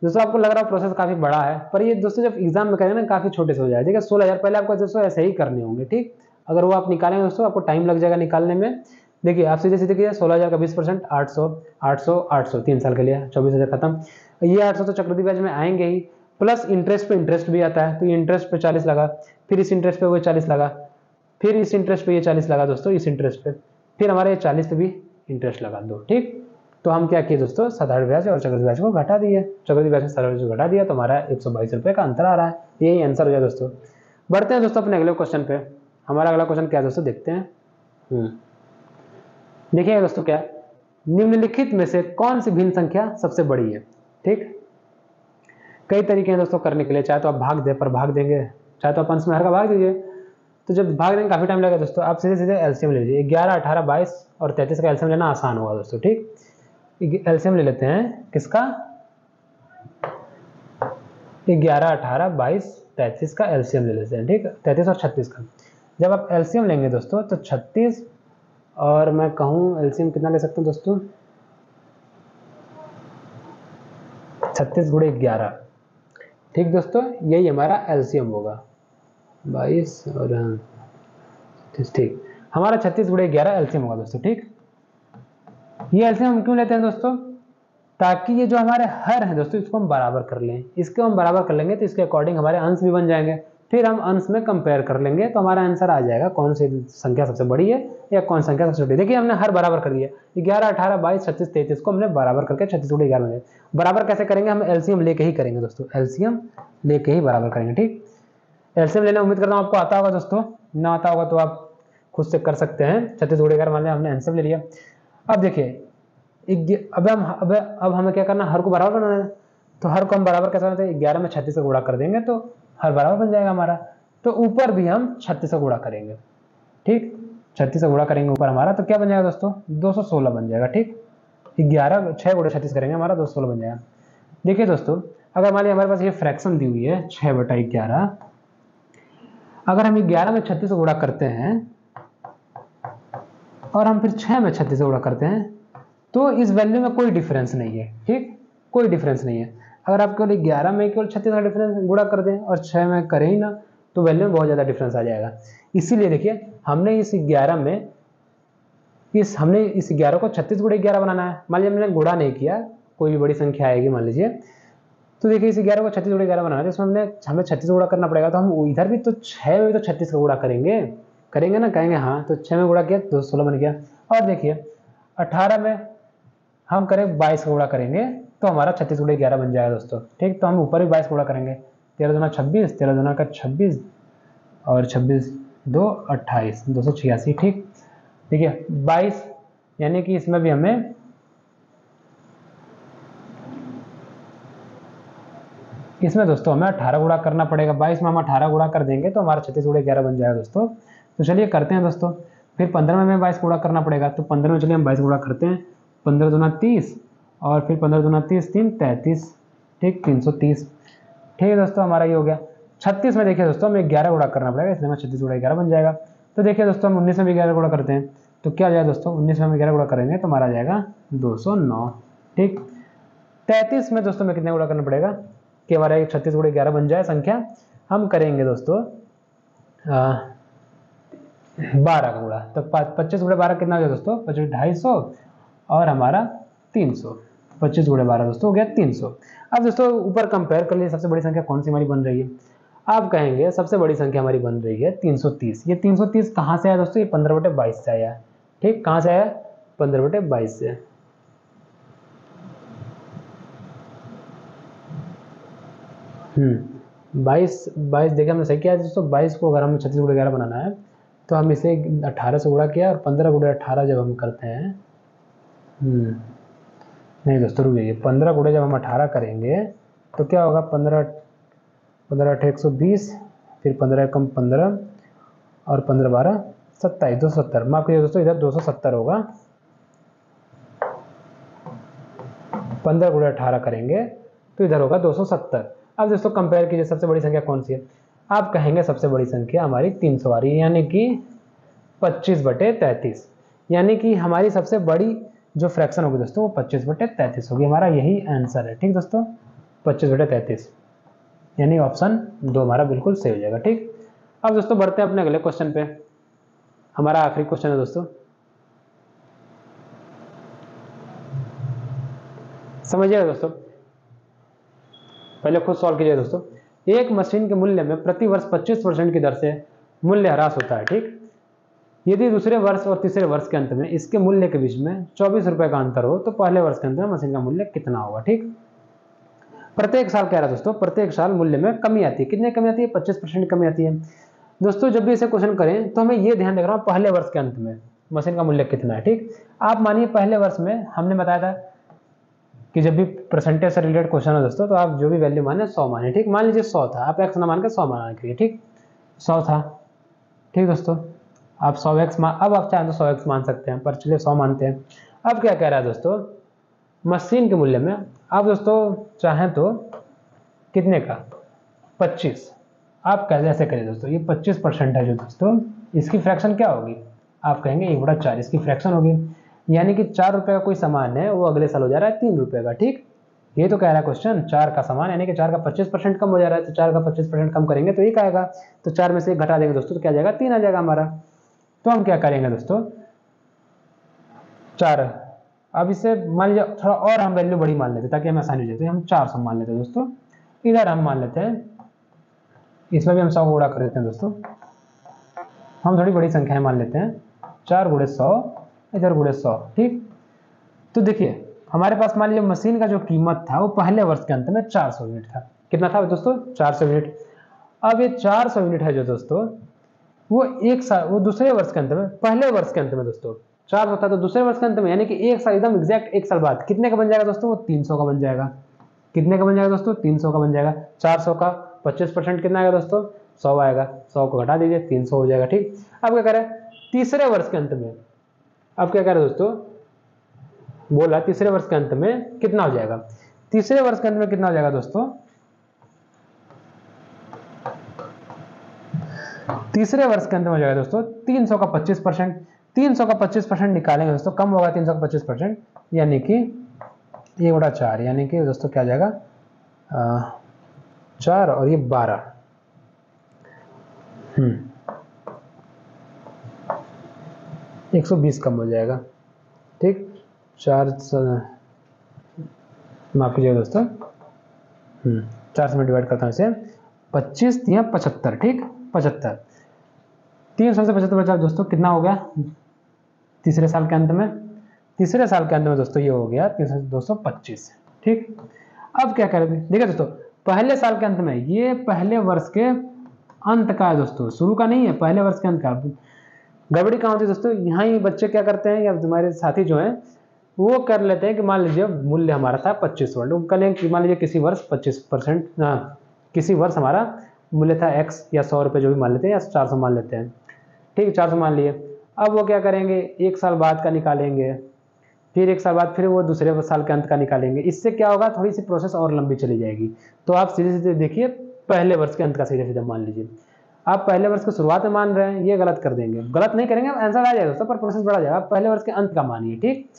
दोस्तों, आपको लग रहा है प्रोसेस काफी बड़ा है, पर ये दोस्तों जब एग्जाम में करेंगे ना काफी छोटे से हो जाए। देखिए 16,000 पहले आपको दोस्तों ऐसे ही करने होंगे, ठीक। अगर वो आप निकालेंगे दोस्तों, आपको टाइम लग जाएगा निकालने में। देखिए आप सीधे सीधे कीजिए, 16,000 का 20%, 800 800 800 3 साल के लिए 24,000 खत्म। ये 800 तो चक्रवृद्धि ब्याज में आएंगे ही, प्लस इंटरेस्ट पे इंटरेस्ट भी आता है, तो इंटरेस्ट पे 40 लगा, फिर इस इंटरेस्ट पे वो 40 लगा, फिर इस इंटरेस्ट पे ये 40 लगा दोस्तों, इस इंटरेस्ट पे फिर हमारे 40 पे भी इंटरेस्ट लगा दो, ठीक। तो हम क्या किए दोस्तों, साधारण ब्याज और चक्रवृद्धि ब्याज को घटा दिए, चक्रवृद्धि ब्याज से साधारण ब्याज को घटा दिया, तो हमारा 122 रुपये का अंतर आ रहा है। यही आंसर हो जाए दोस्तों। बढ़ते हैं दोस्तों अपने अगले क्वेश्चन पे। हमारा अगला क्वेश्चन क्या है दोस्तों, देखते हैं। देखिए दोस्तों, क्या निम्नलिखित में से कौन सी भिन्न संख्या सबसे बड़ी है, ठीक। कई तरीके हैं दोस्तों करने के लिए, चाहे तो आप भाग दे पर भाग देंगे, चाहे तो आप अंश में हर का भाग दीजिए। तो जब भाग देंगे काफी टाइम लगेगा दोस्तों, आप सीधे सीधे एलसीएम ले लीजिए। 11, 18, 22 और 33 का एलसीएम लेना आसान होगा दोस्तों, ठीक। एलसीएम ले लेते हैं किसका, 11, 18, 22, 33 का एलसीएम ले लेते हैं, ठीक। 33 और 36 का जब आप एलसीएम लेंगे दोस्तों, तो 36 और मैं कहूँ एलसीएम कितना ले सकते हैं दोस्तों, 36 × 11, ठीक दोस्तों। यही हमारा एलसीएम होगा, 22 और 36, ठीक। हमारा 36 × 11 एलसीएम होगा दोस्तों, ठीक। ये एलसीएम हम क्यों लेते हैं दोस्तों, ताकि ये जो हमारे हर हैं दोस्तों, इसको हम बराबर कर लें। इसको हम बराबर कर लेंगे तो इसके अकॉर्डिंग हमारे अंश भी बन जाएंगे, फिर हम अंश में कंपेयर कर लेंगे, तो हमारा आंसर आ जाएगा कौन सी संख्या सबसे बड़ी है या कौन संख्या सबसे छोटी है। देखिए हमने हर बराबर कर दिया, 11, 18, 22, 36, 33 को हमने बराबर करके 36 × 11 में बराबर कैसे करेंगे, हम एलसीएम लेके ही करेंगे दोस्तों, एलसीएम लेके ही बराबर करेंगे, ठीक। एलसीएम लेना उम्मीद करता हूँ आपको आता होगा दोस्तों, ना आता होगा तो आप खुद से कर सकते हैं। 36 × 11 मान लिया हमने एलसीएम ले लिया। अब देखिए अब हमें क्या करना, हर को बराबर बनाना है, तो हर को हम बराबर कैसे बनाते हैं, 11 में 36 का गुणा कर देंगे तो हर बराबर बन जाएगा हमारा। तो ऊपर भी हम 36 का गुणा करेंगे, ठीक। 36 का गुणा करेंगे ऊपर हमारा, तो क्या बन जाएगा दोस्तों, 216 बन जाएगा, ठीक। 11 6 × 36 करेंगे, हमारा 216 बन जाएगा। देखिए दोस्तों, अगर मान लीजिए हमारे पास ये फ्रैक्शन दी हुई है 6/11, अगर हम 11 में 36 का गुणा करते हैं और हम फिर 6 में 36 का गुणा करते हैं, तो इस वैल्यू में कोई डिफरेंस नहीं है, ठीक, कोई डिफरेंस नहीं है। अगर आप केवल 11 में केवल 36 का डिफरेंस गुणा कर दें और 6 में करें ही ना, तो वैल्यू में बहुत ज़्यादा डिफरेंस आ जाएगा। इसीलिए देखिए हमने इस 11 में हमने इस 11 को 36 × 11 बनाना है। मान लीजिए हमने गुणा नहीं किया, कोई भी बड़ी संख्या आएगी मान लीजिए, तो देखिए इस 11 को 36 × 11 बनाना है, इसमें हमें 36 गुणा करना पड़ेगा, तो हम इधर भी तो 6 में भी तो 36 का गुणा करेंगे ना, कहेंगे हाँ, तो 6 में गुणा किया 216 बन गया। और देखिए 18 में हम करें 22 का गुणा करेंगे तो हमारा 36 गुणे 11 बन जाएगा दोस्तों। ठीक, तो हम ऊपर भी 22 गुणा करेंगे, 13 दूना 26, 13 दूना का 26 और 26 2 28, 286। ठीक, देखिए 22, यानी कि इसमें भी हमें दोस्तों हमें 18 गुणा करना पड़ेगा। 22 में हम 18 गुणा कर देंगे तो हमारा 36 गुणे 11 बन जाएगा दोस्तों। तो चलिए करते हैं दोस्तों। फिर 15 में हमें 22 गुणा करना पड़ेगा, तो 15 में चलिए हम 22 गुणा करते हैं। 15 दूना 30 और फिर 15 दूना 30 3 33। ठीक, 330। ठीक है दोस्तों, हमारा ये हो गया। 36 में देखिए दोस्तों हमें 11 गुणा करना पड़ेगा, इसलिए हमें 36 गुणा 11 बन जाएगा। तो देखिए दोस्तों हम 19 में भी 11 गुणा करते हैं, तो क्या आ जाएगा दोस्तों, 19 में हम 11 गुणा करेंगे तो हमारा आ जाएगा 209। ठीक, 33 में दोस्तों हमें कितने गुणा करना पड़ेगा कि हमारा 36 गुणे 11 बन जाए संख्या। हम करेंगे दोस्तों 12 का गुणा, तो 25 गुणे 12 कितना हो गया दोस्तों, 25 250 और हमारा 300। 25 गुणे 12 दोस्तों हो गया 300। अब दोस्तों ऊपर कंपेयर कर लीजिए सबसे बड़ी संख्या कौन सी हमारी बन रही है। आप कहेंगे सबसे बड़ी संख्या हमारी बन रही है 330। ये 330 कहाँ से आया दोस्तों, ये 15/22 से आया। ठीक, कहाँ से आया, 15/22 से। 22 देखिए हमने सही किया है दोस्तों। 22 को अगर हमें 36 गुणे 11 बनाना है तो हम इसे 18 से गुणा किया, और 15 गुणे 18 जब हम करते हैं, नहीं दोस्तों रुक जाइए, 15 गुणे जब हम 18 करेंगे तो क्या होगा, 15 8 120, फिर 15 कम 15 और 15 12 27, 270। माफ कीजिए दोस्तों, इधर 270 होगा। 15 गुणे 18 करेंगे तो इधर होगा 270। अब दोस्तों कंपेयर कीजिए सबसे बड़ी संख्या कौन सी है। आप कहेंगे सबसे बड़ी संख्या हमारी 300 आ रही है, यानी कि 25/33, यानी कि हमारी सबसे बड़ी जो फ्रैक्शन होगी दोस्तों वो 25/33 होगी। हमारा यही आंसर है। ठीक दोस्तों, 25/33, यानी ऑप्शन 2 हमारा बिल्कुल सही हो जाएगा। ठीक, अब दोस्तों बढ़ते हैं अपने अगले क्वेश्चन पे। हमारा आखिरी क्वेश्चन है दोस्तों, समझिएगा दोस्तों, पहले खुद सॉल्व कीजिए दोस्तों। एक मशीन के मूल्य में प्रति वर्ष 25% की दर से मूल्य ह्रास होता है। ठीक, यदि दूसरे वर्ष और तीसरे वर्ष के अंत में इसके मूल्य के बीच में 24 रुपए का अंतर हो तो पहले वर्ष के अंत में मशीन का मूल्य कितना होगा। ठीक, प्रत्येक साल कह रहा है दोस्तों, प्रत्येक साल मूल्य में कमी आती है। कितनी कमी आती है, 25% कमी आती है दोस्तों। जब भी इसे क्वेश्चन करें तो हमें ये ध्यान रखना पहले वर्ष के अंत में मशीन का मूल्य कितना है। ठीक, आप मानिए पहले वर्ष में हमने बताया था कि जब भी परसेंटेज से रिलेटेड क्वेश्चन है दोस्तों तो आप जो भी वैल्यू माने 100 माने। ठीक, मान लीजिए 100 था, आप x ना मान के 100 माना करिए। ठीक, 100 था। ठीक दोस्तों, आप 100x अब आप चाहें तो 100x मान सकते हैं, पर चलिए 100 मानते हैं। अब क्या कह रहा है दोस्तों, मशीन के मूल्य में आप दोस्तों चाहें तो कितने का, 25। आप कैसे ऐसे करिए दोस्तों, ये 25% है जो दोस्तों, इसकी फ्रैक्शन क्या होगी, आप कहेंगे 1/4 इसकी फ्रैक्शन होगी, यानी कि 4 रुपए का कोई सामान है वो अगले साल हो जा रहा है 3 रुपए का। ठीक, ये तो कह रहा है क्वेश्चन 4 का सामान, यानी कि 4 का 25% कम हो जा रहा है, तो 4 का 25% कम करेंगे तो एक आएगा, तो 4 में से 1 घटा देंगे दोस्तों तो क्या जाएगा, 3 आ जाएगा हमारा। तो हम क्या करेंगे दोस्तों, 4, अब इसे मान लीजिए थोड़ा और हम वैल्यू बड़ी मान लेते ताकि हमें आसानी हो जाए, तो हम 400 मान लेते हैं दोस्तों। इधर हम मान लेते हैं, इसमें भी हम 100 गुणा कर देते हैं दोस्तों, हम थोड़ी बड़ी संख्याएं मान लेते हैं, 4 गुणे 100, इधर गुणे 100। ठीक, तो देखिए हमारे पास मान लीजिए मशीन का जो कीमत था वो पहले वर्ष के अंत में 400 यूनिट था। कितना था दोस्तों, 400 यूनिट। अब ये 400 यूनिट है जो दोस्तों वो एक साल, वो दूसरे वर्ष के अंत में, पहले वर्ष के अंत में दोस्तों 400 था, तो दूसरे वर्ष के अंत में यानी कि एक साल एकदम एग्जैक्ट एक साल बाद कितने का बन जाएगा दोस्तों, वो 300 का बन जाएगा। कितने का बन जाएगा दोस्तों, 300 का बन जाएगा। 400 का 25% कितना आएगा दोस्तों, 100 आएगा। 100 को घटा दीजिए, 300 हो जाएगा। ठीक, अब क्या करें, तीसरे वर्ष के अंत में, अब क्या करें दोस्तों, बोला तीसरे वर्ष के अंत में कितना हो जाएगा, तीसरे वर्ष के अंत में कितना हो जाएगा दोस्तों, तीसरे वर्ष के अंत में हो जाएगा दोस्तों 300 का 25%। 300 का 25% निकालेंगे दोस्तों, कम होगा 300 का 25%, यानी कि 1/4, यानी कि दोस्तों क्या जाएगा 4 और ये 12, 120 कम हो जाएगा। ठीक, 4 माफ कीजिएगा दोस्तों, 4 से मैं डिवाइड करता हूँ इसे, 25 या 75। ठीक, 75, 300 से 75 दोस्तों कितना हो गया तीसरे साल के अंत में, तीसरे साल के अंत में दोस्तों ये हो गया 225। ठीक, अब क्या करेंगे, देखिए दोस्तों पहले साल के अंत में, ये पहले वर्ष के अंत का है दोस्तों, शुरू का नहीं है, पहले वर्ष के अंत का। गड़बड़ी कहाँ होती है दोस्तों, यहाँ ही बच्चे क्या करते हैं या तुम्हारे साथी जो हैं वो कर लेते हैं कि मान लीजिए मूल्य हमारा था 25 वर्ड, वो करें कि मान लीजिए किसी वर्ष 25%, किसी वर्ष हमारा मूल्य था x या 100 रुपये जो भी मान लेते हैं, या 400 मान लेते हैं। ठीक, 400 मान लिए। अब वो क्या करेंगे, एक साल बाद का निकालेंगे, फिर एक साल बाद फिर वो दूसरे साल के अंत का निकालेंगे। इससे क्या होगा, थोड़ी सी प्रोसेस और लंबी चली जाएगी। तो आप सीधे सीधे देखिए पहले वर्ष के अंत का सीधे सीधे मान लीजिए। आप पहले वर्ष की शुरुआत में मान रहे हैं, ये गलत कर देंगे, गलत नहीं करेंगे, आंसर आ जाएगा दोस्तों, पर प्रोसेस बढ़ा जाएगा। आप पहले वर्ष के अंत का मानिए। ठीक,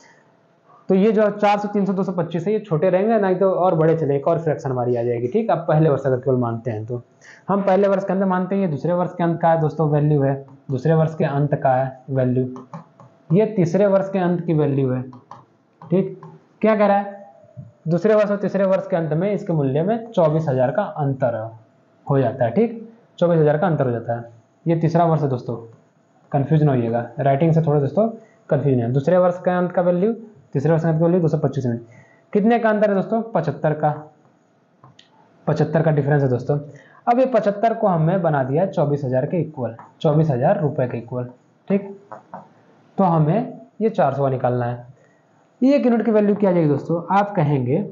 तो ये जो 400, 300, 225 है ये छोटे रहेंगे, नहीं तो और बड़े चले, एक और फ्रैक्शन हमारी आ जाएगी। ठीक, आप पहले वर्ष अगर केवल मानते हैं तो हम पहले वर्ष के अंत मानते हैं, ये दूसरे वर्ष के अंत का है दोस्तों वैल्यू है, दूसरे वर्ष के अंत का है वैल्यू, ये तीसरे वर्ष के अंत की वैल्यू है। ठीक, क्या कह रहा है, दूसरे वर्ष और तीसरे वर्ष के अंत में इसके मूल्य में 24,000 का अंतर हो जाता है। ठीक, 24,000 का अंतर हो जाता है। ये तीसरा वर्ष है दोस्तों, कंफ्यूज ना होइएगा, राइटिंग से थोड़ा दोस्तों कंफ्यूजन है। दूसरे वर्ष का अंत का वैल्यू, तीसरे वर्ष का अंत का वैल्यू 225 में कितने का अंतर है दोस्तों, 75 का, 75 का डिफरेंस है दोस्तों। अब ये 75 को हमने बना दिया 24,000 के इक्वल, 24,000 रुपए के इक्वल। ठीक, तो हमें ये 400 निकालना है। एक यूनिट की वैल्यू क्या आ जाएगी दोस्तों, आप कहेंगे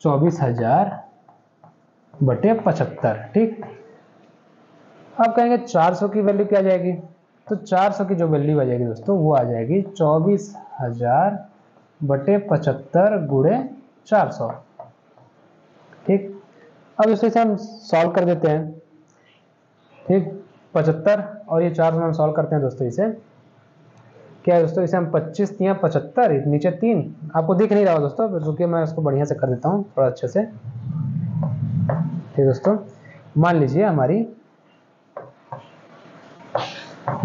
24,000 बटे 75। ठीक, अब कहेंगे 400 की वैल्यू क्या आ जाएगी, तो 400 की जो वैल्यू आ जाएगी दोस्तों वो आ जाएगी 24,000 बटे 75 गुणे 400। ठीक, अब इसे हम सॉल्व कर देते हैं। ठीक, 75 और ये 400 हम सॉल्व करते हैं दोस्तों। इसे क्या है दोस्तों, इसे हम 25 या 75, नीचे 3 आपको दिख नहीं रहा हो दोस्तों, रुकिए मैं इसको बढ़िया से कर देता हूँ थोड़ा अच्छे से। ठीक दोस्तों, मान लीजिए हमारी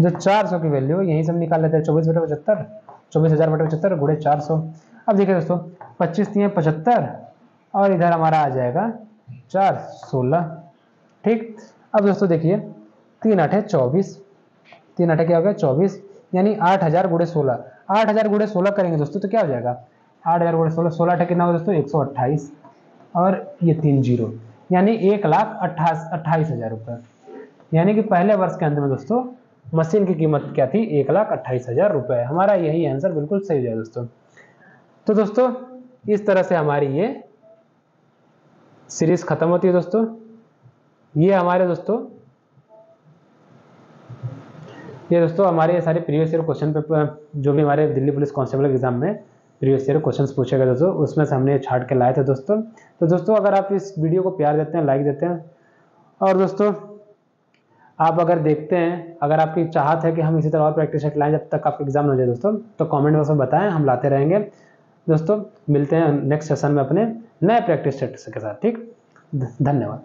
जो 400 की वैल्यू है यहीं से हम निकाल लेते हैं, 24 बटे 75, 24,000 बटे 75 गुणे 400। अब देखिए दोस्तों 25 या 75 और इधर हमारा आ जाएगा 4, 16। ठीक, अब दोस्तों देखिए 3 8 है 24, 3 8 क्या हो गया 24, यानी 8,000 गुणे 16, 8,000 गुणे 16 करेंगे दोस्तों तो क्या हो जाएगा, 8,000 गुणे 16, 16 8 कितना होगा दोस्तों 128 और ये 3 जीरो, यानी 1,28,000 रुपये। यानी कि पहले वर्ष के अंत में दोस्तों मशीन की कीमत क्या थी, 1,28,000 रुपये। हमारा यही आंसर बिल्कुल सही है दोस्तों। तो दोस्तों इस तरह से हमारी ये सीरीज खत्म होती है दोस्तों। ये हमारे दोस्तों हमारे सारे प्रीवियस ईयर क्वेश्चन पेपर जो भी हमारे दिल्ली पुलिस कांस्टेबल एग्जाम में प्रीवियस ईयर क्वेश्चंस पूछे गए दोस्तों, उसमें से हमने छाट के लाए थे दोस्तों। तो दोस्तों अगर आप इस वीडियो को प्यार देते हैं, लाइक देते हैं, और दोस्तों आप अगर देखते हैं, अगर आपकी चाहत है कि हम इसी तरह और प्रैक्टिस सेट लाएं जब तक आपका एग्जाम हो जाए दोस्तों, तो कमेंट बॉक्स में बताएं, हम लाते रहेंगे दोस्तों। मिलते हैं नेक्स्ट सेशन में अपने नए प्रैक्टिस सेट के साथ। ठीक, धन्यवाद।